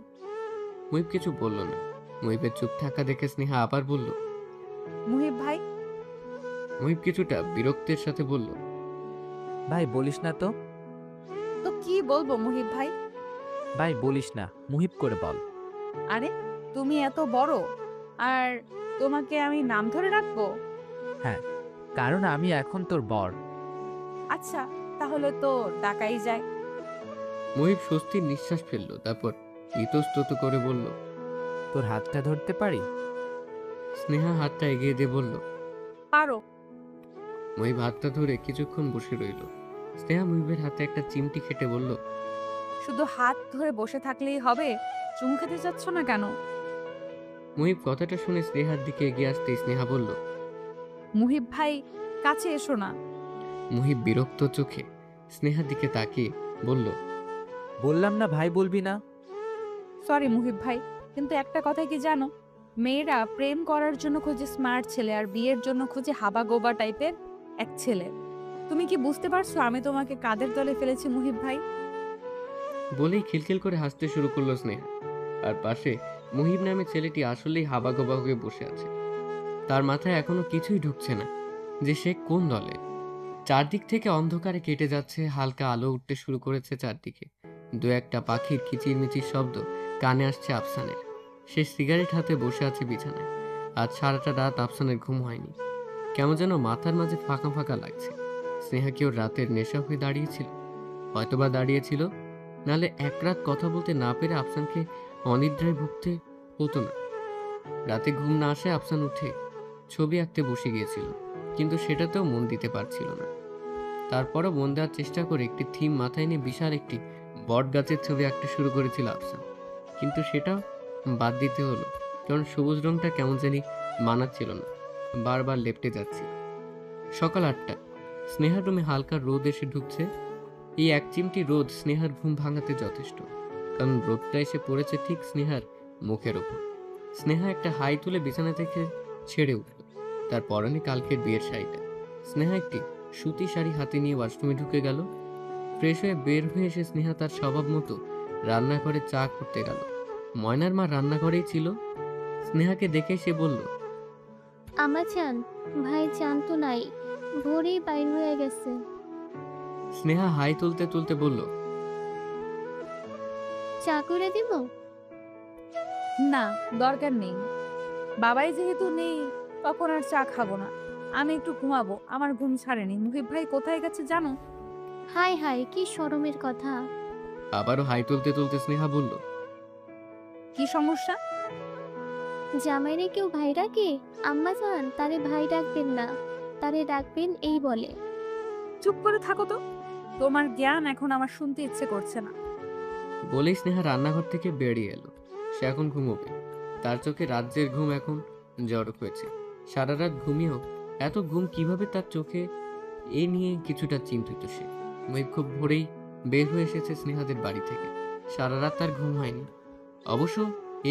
মুহিব কিছু বলল না। মুহিবের চুপ থাকা দেখে স্নেহা আবার বলল, মুহিব ভাই। মুহিব কিছুটা বিরক্তের সাথে বলল, ভাই বলিস না তো। তো কি বলবো মুহিব ভাই? ভাই বলিস না, মুহিব করে বল। আরে তুমি এত বড়, আর তোমাকে আমি নাম ধরে রাখবো? হ্যাঁ, কারণ আমি এখন তোর বর। আচ্ছা, তাহলে তো ডাকাই যায়। মুহিব স্বস্তির নিঃশ্বাস ফেলল, তারপর ইতস্তত করে বলল, তোর হাতটা ধরতে পারি? স্নেহা হাতটা এগিয়ে দিয়ে বলল, পারো। মুহিব হাতটা ধরে কিছুক্ষণ বসে রইল। স্নেহা মুহিবের হাতে একটা চিমটি খেটে বলল, শুধু হাত ধরে বসে থাকলেই হবে? চুমু খেতে চাচ্ছ না কেন? মুহিব কথাটা শুনে স্নেহার দিকে এগিয়ে আসতে স্নেহা বলল, মুহিব ভাই, কাছে এসো না। মুহিব বিরক্ত চোখে স্নেহার দিকে তাকিয়ে বলল, বললাম না ভাই বলবি না। সরি মুহিব ভাই, কিন্তু একটা কথা কি জানো? মেয়েরা প্রেম করার জন্য খোঁজে স্মার্ট ছেলে, আর বিয়ের জন্য খোঁজে হাবা গোবা টাইপের এক ছেলে। তুমি কি বুঝতে পারছো আমি তোমাকে কাদের দলে ফেলেছি মুহিব ভাই? বলেই খিলখিল করে হাসতে শুরু করলো স্নেহা। আর পাশে মুহিব নামে ছেলেটি আসলেই হাবাগোবা হয়ে বসে আছে। তার মাথায় এখনো কিছুই ঢুকছে না যে সে কোন দলে। চারদিক থেকে অন্ধকারে কেটে যাচ্ছে, হালকা আলো উঠতে শুরু করেছে চারদিকে। দু একটা পাখির কিচিরমিচির শব্দ কানে আসছে আফসানের। সে সিগারেট হাতে বসে আছে বিছানায়। আজ সারাটা রাত আফসানের ঘুম হয়নি। কেমন যেন মাথার মাঝে ফাঁকা ফাঁকা লাগছে। স্নেহা কি ওর রাতের নেশা হয়ে দাঁড়িয়েছিল? হয়তোবা দাঁড়িয়েছিল, নাহলে এক রাত কথা বলতে না পেরে আফসানকে অনিদ্রায় ভুগতে হতো না। রাতে ঘুম না আসে আফসান উঠে ছবি আঁকতে বসে গিয়েছিল, কিন্তু সেটাতেও মন দিতে পারছিল না। তারপরও মন দেওয়ার চেষ্টা করে একটি থিম মাথায় নিয়ে বিশাল একটি বট গাছের ছবি আঁকতে শুরু করেছিল আফসান, কিন্তু সেটাও বাদ দিতে হলো, কারণ সবুজ রংটা কেমন জানি মানাচ্ছিল না, বারবার লেপটে যাচ্ছিল। সকাল 8টা, স্নেহার রুমে হালকা রোদ এসে ঢুকছে। এই এক চিমটি রোদ স্নেহার ঘুম ভাঙাতে যথেষ্ট, কারণ রোদটা এসে পড়েছে ঠিক স্নেহার মুখের ওপর। স্নেহা একটা হাই তুলে বিছানা থেকে ছেড়ে উঠল। তার পরনে কালকের বিয়ের শাড়িটা। স্নেহা একটি সুতি শাড়ি হাতে নিয়ে ওয়াশরুমে ঢুকে গেল। ফ্রেশ হয়ে বের হয়ে এসে স্নেহা তার স্বভাব মতো রান্নাঘরে চা করতে গেল। ময়নার মা রান্নাঘরেই ছিল। স্নেহাকে দেখে সে বলল, আমার চান ভাই চান তো নাই, ভোরেই বাইর হয়ে গেছে। স্নেহা হাই তুলতে তুলতে বলল, চা করে দিব? না, দরকার নেই। বাবাই যেহেতু নেই, তখন আর চা খাবো না। আমি একটু ঘুমাবো, আমার ঘুম ছাড়েনি। মুহিব ভাই কোথায় গেছে জানো? হাই হাই, কি শরমের কথা। আবারও হাই তুলতে তুলতে স্নেহা বলল, কি সমস্যা? জামাইরে কেউ ভাই ডাকে? আম্মা জান, তারে ভাই ডাকবেন না, তারে ডাকবেন এই বলে। চুপ করে থাকো তো, তোমার জ্ঞান এখন আমার শুনতে ইচ্ছে করছে না। বলেই স্নেহা রান্নাঘর থেকে বেরিয়ে এলো। সে এখন ঘুমোবে। তার চোখে রাজ্যের ঘুম এখন জড় হয়েছে। সারা রাত ঘুমিয়েও এত ঘুম কিভাবে তার চোখে, এ নিয়ে কিছুটা চিন্তিত সে। মুহিব খুব ভোরেই বের হয়ে এসেছে স্নেহাদের বাড়ি থেকে। সারা রাত তার ঘুম হয়নি। অবশ্য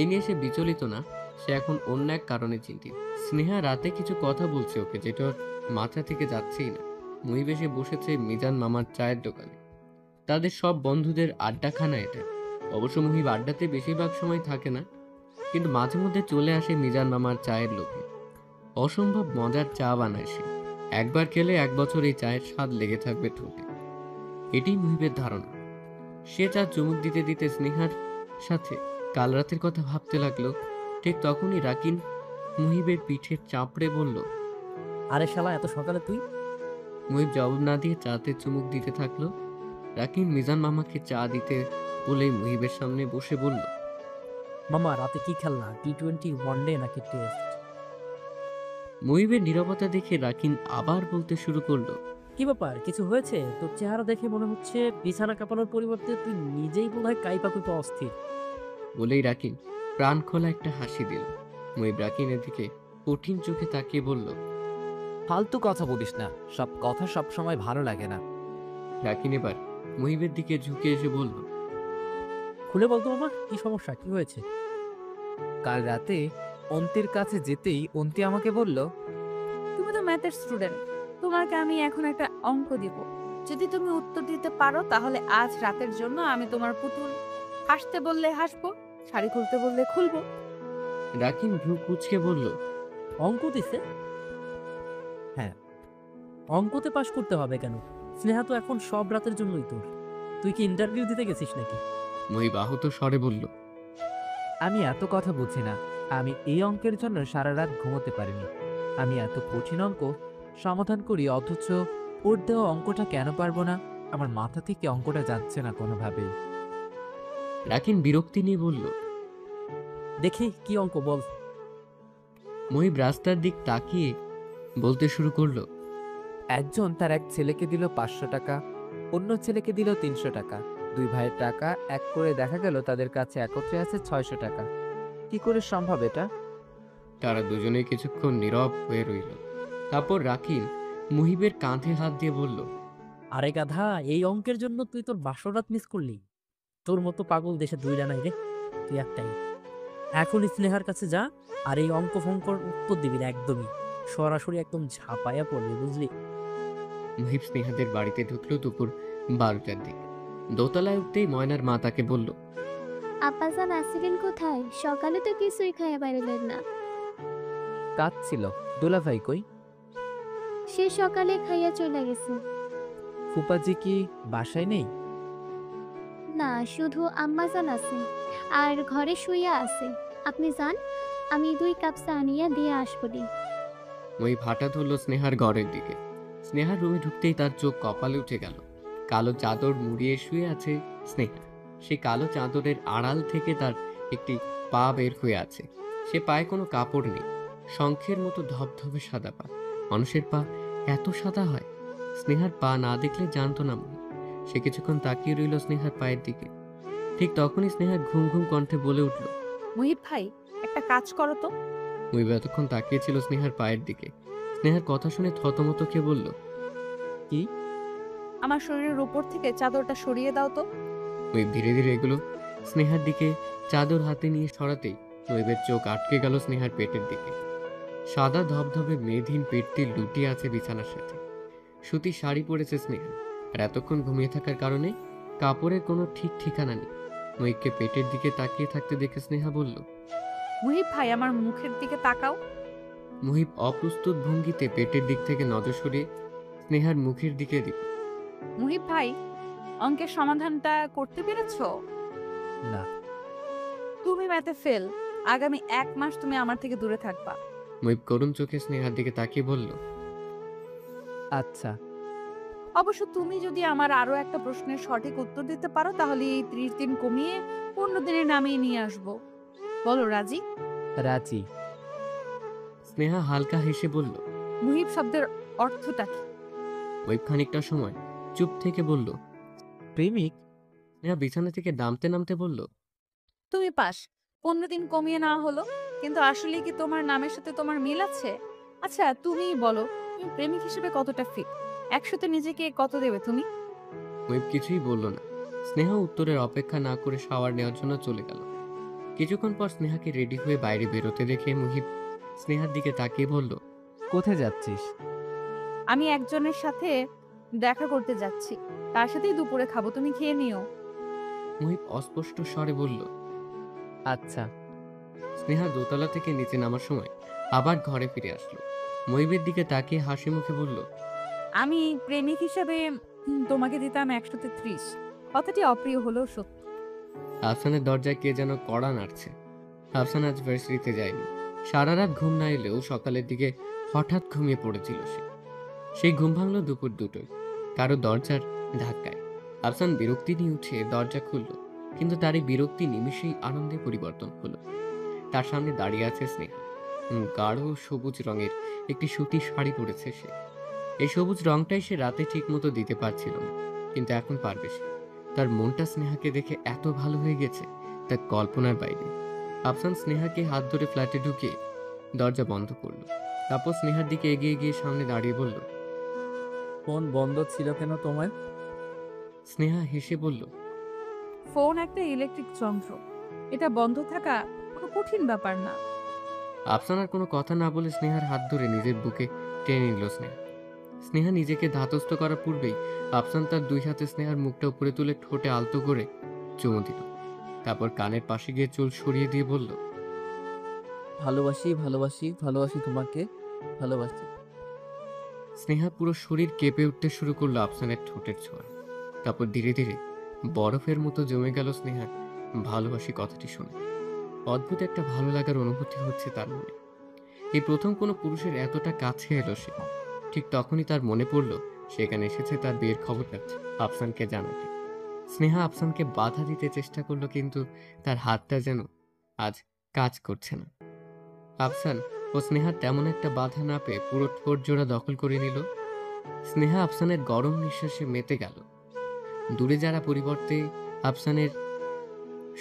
এ নিয়ে সে বিচলিত না, সে এখন অন্য এক কারণে চিন্তিত। স্নেহা রাতে কিছু কথা বলছে ওকে, যেটা ওর মাথা থেকে যাচ্ছেই না। মুহিব এসে বসেছে মিজান মামার চায়ের দোকানে। তাদের সব বন্ধুদের আড্ডাখানা এটা। অবশ্য মুহিব আড্ডাতে বেশিরভাগ সময় থাকে না, কিন্তু মাঝে মধ্যে চলে আসে মিজান মামার চায়ের লোভে। অসম্ভব মজার চা বানায় সে। একবার খেলে 1 বছর এই চায়ের স্বাদ লেগে থাকবে ঠোঁটে। এটাই মুহিবের ধারণা। সে চা চুমুক দিতে দিতে স্নেহার সাথে কাল রাতের কথা ভাবতে লাগলো। ঠিক তখনই রাকিন মুহিবের পিঠে চাপড়ে বলল, আরে শালা, এত সকালে তুই? মুহিব জবাব না দিয়ে চাতে চুমুক দিতে থাকলো। রাকিন মিজান মামাকে চা দিতে বলেই মুহিবের সামনে বসে বলল, মামা রাতে কি খেলনা? T20 ওয়ানডে নাকি টেস্ট? মুহিবের নীরবতা দেখে রাকিন আবার বলতে শুরু করলো, কি ব্যাপার, কিছু হয়েছে? তোর চেহারা দেখে মনে হচ্ছে বিছানা কাঁপানোর পরিবর্তে তুই নিজেই বোধহয় কাইপা কুইপা অস্থির। বলেই রাকিন প্রাণ খোলা একটা হাসি দিল। মুহিব রাকিনের দিকে কঠিন চোখে তাকিয়ে বলল, ফালতু কথা বলিস না, সব কথা সব সময় ভালো লাগে না। রাকিন এবার মুহিবের দিকে ঝুঁকে এসে বলল, খুলে বলতো মামা, কি সমস্যা, কি হয়েছে? কাল রাতে অন্তির কাছে যেতেই অন্তি আমাকে বলল, তুমি তো ম্যাথের স্টুডেন্ট, তোমাকে আমি এখন একটা অঙ্ক দিব। যদি তুমি উত্তর দিতে পারো তাহলে আজ রাতের জন্য আমি তোমার পুতুল। হাসতে বললে হাসবো, শাড়ি খুলতে বললে খুলবো। রাকিন ভ্রু কুচকে বলল, অঙ্ক দিছে? হ্যাঁ, অঙ্কতে পাশ করতে হবে কেন? স্নেহা তো এখন সব রাতের জন্যই তোর। তুই কি ইন্টারভিউ দিতে গেছিস নাকি? মুহিব আহত স্বরে বলল, আমি এত কথা বুঝি না। আমি এই অঙ্কের জন্য সারা রাত ঘুমোতে পারিনি। আমি এত কঠিন অঙ্ক সমাধান করি, অথচ ওর দেওয়া অঙ্কটা কেন পারবো না? আমার মাথা থেকে অঙ্কটা যাচ্ছে না কোনোভাবেই। রাকিন বিরক্তি নিয়ে বলল, দেখি কি অঙ্ক বল। মুহিব রাস্তার দিক তাকিয়ে বলতে শুরু করলো, একজন তার এক ছেলেকে দিল 500 টাকা, অন্য ছেলেকে দিল 300 টাকা। 2 ভাইয়ের টাকা এক করে দেখা গেল তাদের কাছে একত্রে আছে 600 টাকা। কি করে সম্ভব এটা? তারা দুজনেই কিছুক্ষণ নীরব হয়ে রইল। তারপর রাকিন মুহিবের কাঁধে হাত দিয়ে বলল, আরে গাধা, এই অঙ্কের জন্য তুই তোর বাসরাত মিস করলি? তোর মতো পাগল দেশে দুইটা নাই রে, তুই একটাই। এখন স্নেহার কাছে যা, আর এই অঙ্ক ফঙ্কর উত্তর দিবি না একদমই। সরাসরি একদম ঝাঁপাইয়া পড়বি, বুঝলি? মুহিব স্নেহাদের বাড়িতে ঢুকলো দুপুর 12টার দিকে। দোতলায় উঠতেই ময়নার মা তাকে বলল, আব্বাজান আসিলেন কোথায়? সকালে তো কিছুই খাইয়া পারিলেন না। কাজ ছিল। দুলাভাই কই? সে সকালে খাইয়া চলে গেছে। ফুপাজি কি বাসায় নেই? না, শুধু আম্মাজান আছে আর ঘরে শুইয়া আছে। আপনি যান, আমি 2 কাপ চা আনিয়া দিয়ে আসবনি। মুহিব হাঁটা ধরল স্নেহার ঘরের দিকে। স্নেহার রুমে ঢুকতেই তার চোখ কপালে উঠে গেল। কালো চাদর মুড়িয়ে শুয়ে আছে স্নেহা। সেই কালো চাদরের আড়াল থেকে তার একটি পা বের হয়ে আছে। সে পায়ে কোনো কাপড় নেই, শঙ্খের মতো ধবধবে সাদা পা। মানুষের পা এত সাদা হয়? স্নেহার পা না দেখলে জানতো না মুহিব। সে কিছুক্ষণ তাকিয়ে রইল স্নেহার পায়ের দিকে। ঠিক তখনই স্নেহা ঘুম ঘুম কণ্ঠে বলে উঠল, মুহিব ভাই, একটা কাজ করো তো। মুহিব এতক্ষণ তাকিয়েছিল স্নেহার পায়ের দিকে। স্নেহার কথা শুনে থতমত খেয়ে বলল, কি? আমার শরীরের উপর থেকে চাদরটা সরিয়ে দাও তো। মুহিব ধীরে ধীরে এগুলো স্নেহার দিকে চাদর হাতে নিয়ে সরাতেই মুহিবের চোখ আটকে গেল স্নেহার পেটের দিকে। সাদা ধবধবে মেয়েধীন পেটটি লুটিয়ে আছে বিছানার সাথে। সুতির শাড়ি পরেছে স্নেহা, আর এতক্ষণ ঘুমিয়ে থাকার কারণে কাপড়ের কোনো ঠিক ঠিকানা নেই। মুহিবকে পেটের দিকে তাকিয়ে থাকতে দেখে স্নেহা বলল, মুহিব ভাই, আমার মুখের দিকে তাকাও। মুহিব অপ্রস্তুত ভঙ্গিতে পেটের দিক থেকে নজর সরিয়ে স্নেহার মুখের দিকে দিল। মুহিব ভাই, অঙ্কের সমাধানটা করতে পেরেছো? না। তুমি ম্যাথে ফেল। আগামী 1 মাস তুমি আমার থেকে দূরে থাকবা। মুহিব করুণ চোখে স্নেহার দিকে তাকিয়ে বলল, আচ্ছা। অবশ্য তুমি যদি আমার আরো একটা প্রশ্নের সঠিক উত্তর দিতে পারো তাহলে এই 30 দিন কমিয়ে 15 দিনে নামিয়ে নিয়ে আসবো। বলো রাজি? রাজি। স্নেহা হালকা হেসে বলল, মুহিব শব্দের অর্থটা কি? মুহিব খানিকটা সময় চুপ থেকে বলল, প্রেমিক। স্নেহা বিছানা থেকে নামতে নামতে বলল, তুমি পাস। 15 দিন কমিয়ে নেওয়া হলো, কিন্তু আসলে কি তোমার নামের সাথে তোমার মিল আছে? আচ্ছা তুমিই বলো, তুমি প্রেমিক হিসেবে কতটা ফিট? 100তে নিজেকে কত দেবে তুমি? মুহিব কিছুই বলল না। স্নেহা উত্তরের অপেক্ষা না করে শাওয়ার নেওয়ার জন্য চলে গেল। কিছুক্ষণ পর স্নেহাকে রেডি হয়ে বাইরে বেরোতে দেখে মুহিব স্নেহার দিকে তাকিয়ে বলল, কোথায় যাচ্ছিস? আমি একজনের সাথে দেখা করতে যাচ্ছি, তার সাথেই দুপুরে খাবো, তুমি খেয়ে নিও। মুহিব অস্পষ্ট স্বরে বলল, আচ্ছা। স্নেহা দোতলা থেকে নিচে নামার সময় আবার ঘরে ফিরে আসলো। মুহিবের দিকে তাকিয়ে হাসি মুখে বলল, আমি প্রেমিক হিসেবে তোমাকে দিতাম 133। কথাটি অপ্রিয় হলেও সত্য। আফসানের দরজায় কে যেন কড়া নাড়ছে। আফসান আজ ভার্সিটিতে যায়নি। সারা রাত ঘুম না এলেও সকালের দিকে হঠাৎ ঘুমিয়ে পড়েছিল সে। সেই ঘুম ভাঙল দুপুর 2টোয় কারো দরজার ধাক্কায়। আফসান বিরক্তি নিয়ে উঠে দরজা খুলল, কিন্তু তার এই বিরক্তি নিমিষেই আনন্দে পরিবর্তন হলো। তার সামনে দাঁড়িয়ে আছে স্নেহা। গাঢ় সবুজ রঙের একটি সুতির শাড়ি পরেছে সে। এই সবুজ রংটাই সে রাতে ঠিক মতো দিতে পারছিল না, কিন্তু এখন পারবে সে। তার মনটা স্নেহাকে দেখে এত ভালো হয়ে গেছে, তার কল্পনার বাইরে। আফসান স্নেহাকে হাত ধরে ফ্ল্যাটে ঢুকিয়ে দরজা বন্ধ করলো। তারপর স্নেহার দিকে এগিয়ে গিয়ে সামনে দাঁড়িয়ে বলল, ফোন বন্ধ ছিল কেন তোমার? স্নেহা হেসে বলল, ফোন একটা ইলেকট্রিক যন্ত্র, এটা বন্ধ থাকা কোনো কঠিন ব্যাপার না। আফসান আর কোনো কথা না বলে স্নেহার হাত ধরে নিজের বুকে টেনে নিল স্নেহা। স্নেহা নিজেকে ধাতস্থ করার পূর্বেই আফসান তার 2 হাতে স্নেহার মুখটা উপরে তুলে ঠোঁটে আলতো করে চুমু দিল। তারপর কানের পাশে গিয়ে চুল সরিয়ে দিয়ে বলল, ভালোবাসি ভালোবাসি ভালোবাসি তোমাকে, ভালোবাসি। স্নেহা পুরো শরীর কেঁপে উঠতে শুরু করলো আফসানের ঠোঁটের ছোঁয়া। তারপর ধীরে ধীরে বরফের মতো জমে গেল স্নেহার ভালোবাসি কথাটি শুনে। অদ্ভুত একটা ভালো লাগার অনুভূতি হচ্ছে তার মনে। এই প্রথম কোনো পুরুষের এতটা কাছে এলো সে। ঠিক তখনই তার মনে পড়ল সেখানে এসেছে তার বিয়ের খবরটা আফসানকে জানাতে। স্নেহা আফসানকে বাধা দিতে চেষ্টা করলো, কিন্তু তার হাতটা যেন আজ কাজ করছে না। আফসান ও স্নেহা তেমন একটা বাধা না পেয়ে পুরো ঠোঁট জোড়া দখল করে নিল। স্নেহা আফসানের গরম নিঃশ্বাসে মেতে গেল। দূরে যারা পরিবর্তে আফসানের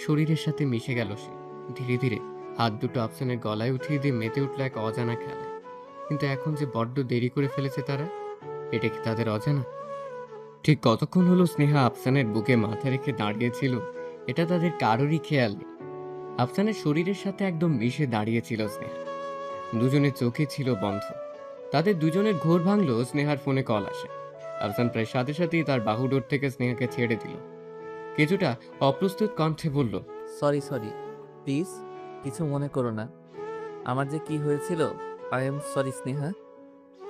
শরীরের সাথে মিশে গেল সে। ধীরে ধীরে হাত দুটো আফসানের গলায় উঠিয়ে দিয়ে মেতে উঠল এক অজানা খেলায়। কিন্তু এখন যে বড্ড দেরি করে ফেলেছে তারা, এটা কি তাদের অজানা? ঠিক কতক্ষণ হলো স্নেহা আফসানের বুকে মাথা রেখে দাঁড়িয়েছিল, এটা তাদের কারোরই খেয়াল নেই। আফসানের শরীরের সাথে একদম মিশে দাঁড়িয়েছিল স্নেহা। দুজনের চোখে ছিল বন্ধ। তাদের দুজনের ঘোর ভাঙল স্নেহার ফোনে কল আসে। আফসান প্রায় সাথে সাথেই তার বাহুডোর থেকে স্নেহাকে ছেড়ে দিল। কিছুটা অপ্রস্তুত কণ্ঠে বলল, সরি সরি, প্লিজ কিছু মনে করো না। আমার যে কি হয়েছিল, I am sorry Sneha.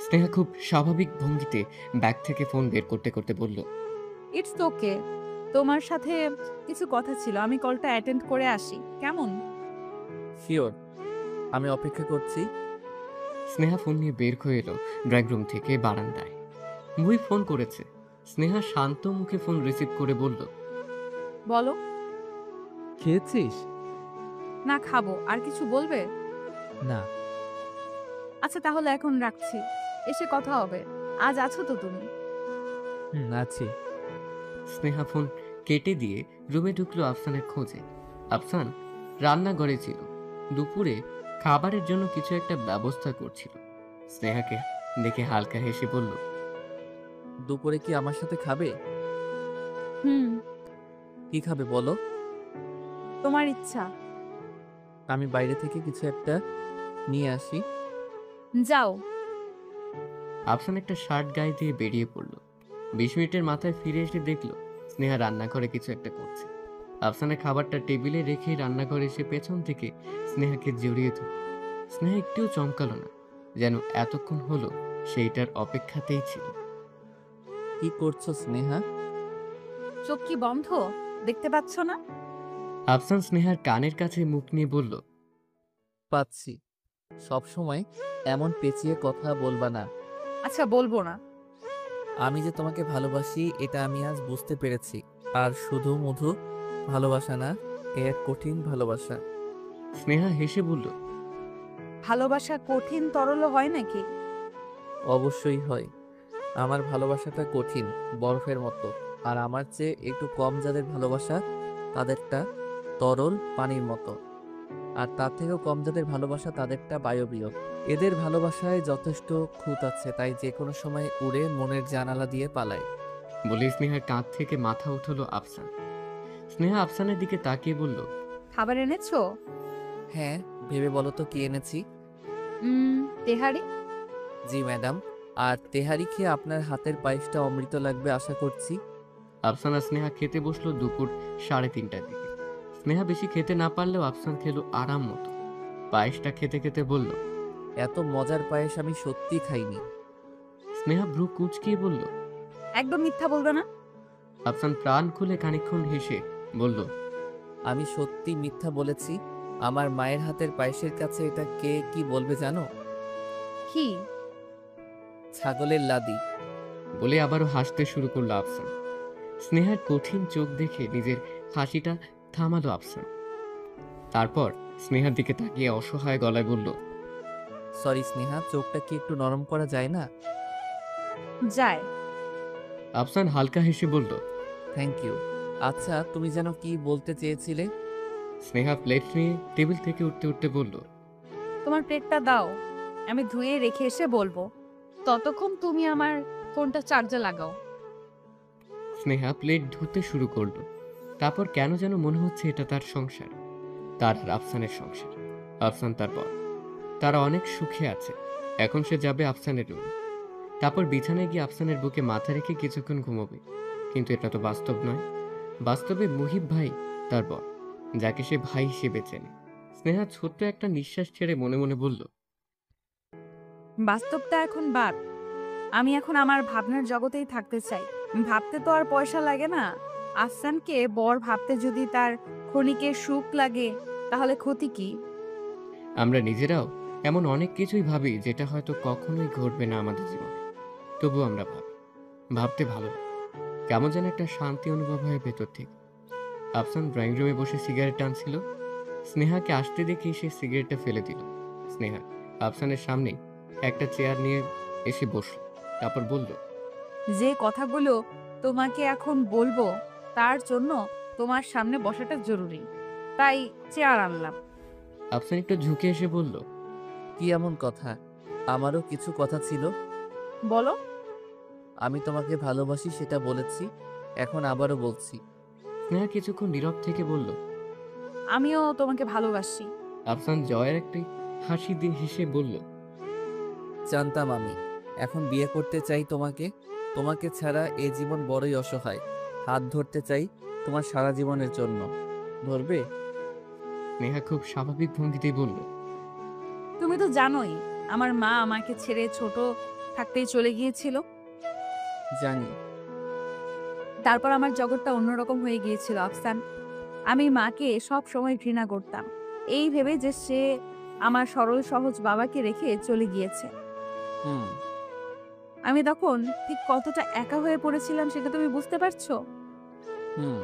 Sneha খুব স্বাভাবিক ভঙ্গিতে ব্যাগ থেকে ফোন বের করতে করতে বলল, ইটস ওকে, তোমার সাথে কিছু কথা ছিল, আমি কলটা অ্যাটেন্ড করে আসি, কেমন? শিওর, আমি অপেক্ষা করছি। স্নেহা ফোন নিয়ে বের হয়ে এলো ড্রয়িং রুম থেকে বারান্দায়। মুই ফোন করেছে। স্নেহা শান্ত মুখে ফোন রিসিভ করে বলল, বলো। খেয়েছিস? না, খাবো। আর কিছু বলবে? না। আচ্ছা তাহলে এখন রাখছি, এসে কথা হবে। আজ আছো তো তুমি? আছি। স্নেহা ফোন কেটে দিয়ে রুমে ঢুকলো আফসানের খোঁজে। আফসান রান্নাঘরে ছিল, দুপুরে খাবারের জন্য কিছু একটা ব্যবস্থা করছিল। স্নেহাকে দেখে হালকা হেসে বলল, দুপুরে কি আমার সাথে খাবে? হুম। কি খাবে বলো? তোমার ইচ্ছা। আমি বাইরে থেকে কিছু একটা নিয়ে আসি। যাও। আফসান একটা শার্ট গায়ে দিয়ে বেরিয়ে পড়ল। 20 মিনিটের মাথায় ফিরে এসে দেখলো স্নেহা রান্নাঘরে কিছু একটা করছে। আফসানের খাবারটা টেবিলে রেখে রান্নাঘরে এসে পেছন থেকে স্নেহাকে জড়িয়ে ধরল। স্নেহা একটুও চমকালো না, যেন এতক্ষণ হলো সেইটার অপেক্ষাতেই ছিল। কি করছো স্নেহা? চোখ কি বন্ধ, দেখতে পাচ্ছ না? আফসান স্নেহার কানের কাছে মুখ নিয়ে বলল, পাচ্ছি। সব সময় এমন পেঁচিয়ে কথা বলবা না। আচ্ছা বলবো না। আমি যে তোমাকে ভালোবাসি এটা আমি আজ বুঝতে পেরেছি। আর শুধু মধু ভালোবাসা না, এর কঠিন ভালোবাসা। স্নেহা হেসে বলল, ভালোবাসা কঠিন তরল হয় নাকি? অবশ্যই হয়। আমার ভালোবাসাটা কঠিন, বরফের মতো। আর আমার চেয়ে একটু কম যাদের ভালোবাসা, তাদেরটা তরল পানির মতো। আর তার থেকেও কম যাদের ভালোবাসা, তাদেরটা বায়বীয়। এদের ভালোবাসায় যথেষ্ট খুঁত আছে, তাই যে কোনো সময় উড়ে মনের জানালা দিয়ে পালায়। বলে স্নেহার কাঁধ থেকে মাথা উঠলো আফসান। স্নেহা আফসানের দিকে তাকিয়ে বলল, খাবার এনেছো? হ্যাঁ, ভেবে বলো তো কি এনেছি? তেহারি। জি ম্যাডাম। আর তেহারি খেয়ে আপনার হাতের পায়েসটা অমৃত লাগবে আশা করছি। আফসান আর স্নেহা খেতে বসলো দুপুর 3:30টার দিকে। স্নেহা বেশি খেতে না পারলেও আফসান খেলো আরাম মতো। পায়েসটা খেতে খেতে বলল, এত মজার পায়েস আমি সত্যি খাইনি। স্নেহা ভ্রু কুঁচকিয়ে বলল। একদম মিথ্যা বলবে না। আফসান প্রাণ খুলে খানিকক্ষণ হেসে বলল, আমি সত্যি মিথ্যা বলেছি। আমার মায়ের হাতের পায়েসের কাছে এটা কে কি বলবে জানো? কি? ছাগলের লাদি। বলে আবারও হাসতে শুরু করলো আফসান। স্নেহার কঠিন চোখ দেখে নিজের হাসিটা থামালো আফসান। তারপর স্নেহার দিকে তাকিয়ে অসহায় গলায় বলল, সরি স্নেহা, চোখটা কি একটু নরম করা যায় না? যায়। আফসান হালকা হেসে বলল, থ্যাংক ইউ। আচ্ছা, তুমি যেন কি বলতে চেয়েছিলে? স্নেহা প্লেট নিয়ে টেবিল থেকে উঠতে উঠতে বলল, তোমার প্লেটটা দাও, আমি ধুয়ে রেখে এসে বলবো। ততক্ষণ তুমি আমার ফোনটা চার্জে লাগাও। স্নেহা প্লেট ধুতে শুরু করলো। তারপর কেন যেন মনে হচ্ছে এটা তার সংসার, তার আর আফসানের সংসার। আফসান তার বর, তারা অনেক সুখে আছে। এখন সে যাবে আফসানের রুমে, তারপর বিছানায় গিয়ে আফসানের বুকে মাথা রেখে কিছুক্ষণ ঘুমোবে। কিন্তু এটা তো বাস্তব নয়। বাস্তবে মুহিব ভাই তার বর, যাকে সে ভাই হিসেবে চেনে। স্নেহা ছোট্ট একটা নিঃশ্বাস ছেড়ে মনে মনে বলল, বাস্তবটা এখন বাদ। আমি এখন আমার ভাবনার জগতেই থাকতে চাই। ভাবতে তো আর পয়সা লাগে না। আফসানকে বর ভাবতে যদি তার ক্ষণিকের সুখ লাগে, তাহলে ক্ষতি কি? আমরা নিজেরাও এমন অনেক কিছুই ভাবি যেটা হয়তো কখনোই ঘটবে না আমাদের জীবনে। তবু আমরা ভাবি, ভাবতে ভালো লাগে। কেমন যেন একটা শান্তি অনুভব হয় ভেতর থেকে। আফসান ড্রয়িং রুমে বসে সিগারেট টানছিল। স্নেহাকে আসতে দেখে সে সিগারেটটা ফেলে দিল। স্নেহা আফসানের সামনে একটা চেয়ার নিয়ে এসে বসল। তারপর বলল, যে কথাগুলো তোমাকে এখন বলবো তার জন্য তোমার সামনে বসাটা জরুরি, তাই চেয়ার আনলাম। আফসান একটু ঝুঁকে এসে বলল, কি এমন কথা? আমারও কিছু কথা ছিল। বলো। আমি তোমাকে ভালোবাসি সেটা বলেছি, এখন আবারও বলছি। স্নেহা কিছুক্ষণ নীরব থেকে বলল, আমিও তোমাকে ভালোবাসি। আফসান জয়ের একটি হাসি দিয়ে হেসে বলল, জানতাম আমি। এখন বিয়ে করতে চাই তোমাকে। তোমাকে ছাড়া এ জীবন বড়ই অসহায়। হাত ধরতে চাই তোমার সারা জীবনের জন্য। ধরবে? স্নেহা খুব স্বাভাবিক ভঙ্গিতেই বলল, তুমি তো জানোই আমার মা আমাকে ছেড়ে ছোট থাকতেই চলে গিয়েছিল। জানি। তারপর আমার জগৎটা অন্যরকম হয়ে গিয়েছিল আফসান। আমি মাকে সব সময় ঘৃণা করতাম, এই ভেবে যে সে আমার সরল সহজ বাবাকে রেখে চলে গিয়েছে। হুম। আমি তখন ঠিক কতটা একা হয়ে পড়েছিলাম সেটা তুমি বুঝতে পারছো? হুম।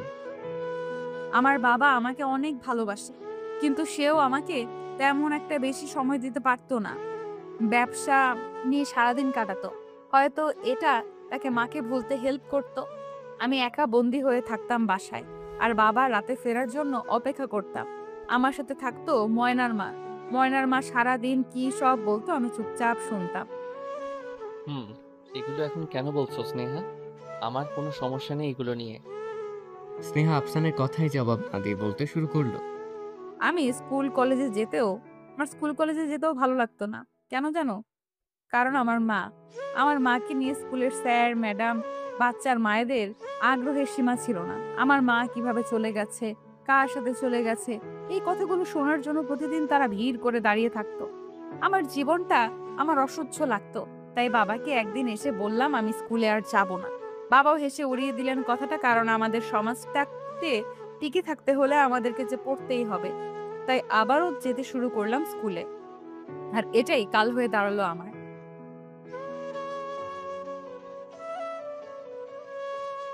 আমার বাবা আমাকে অনেক ভালোবাসে, কিন্তু সেও আমাকে তেমন একটা বেশি সময় দিতে পারতো না। ব্যবসা নিয়ে সারাদিন কাটাতো। হয়তো এটা তাকে মাকে ভুলতে হেল্প করতো। আমি একা বন্দি হয়ে থাকতাম বাসায়, আর বাবা রাতে ফেরার জন্য অপেক্ষা করতাম। আমার সাথে থাকতো ময়নার মা। ময়নার মা সারাদিন কি সব বলতো, আমি চুপচাপ শুনতাম। এগুলো এখন কেন বলছো স্নেহা? আমার কোনো সমস্যা নেই এগুলো নিয়ে। স্নেহা আফসানের কথাই জবাব না দিয়ে বলতে শুরু করলো, আমি আমার স্কুল কলেজে যেতেও ভালো লাগতো না। কেন জানো? কারণ আমার মাকে নিয়ে স্কুলের স্যার ম্যাডাম বাচ্চার মায়েদের আগ্রহের সীমা ছিল না। আমার মা কিভাবে চলে গেছে, কার সাথে চলে গেছে, এই কথাগুলো শোনার জন্য প্রতিদিন তারা ভিড় করে দাঁড়িয়ে থাকতো। আমার জীবনটা আমার অসহ্য লাগতো। তাই বাবাকে একদিন এসে বললাম আমি স্কুলে আর যাব না। বাবাও হেসে উড়িয়ে দিলেন কথাটা, কারণ আমাদের সমাজটাতে টিকে থাকতে হলে আমাদেরকে যে পড়তেই হবে। তাই আবারও যেতে শুরু করলাম স্কুলে। আর এটাই কাল হয়ে দাঁড়ালো আমার।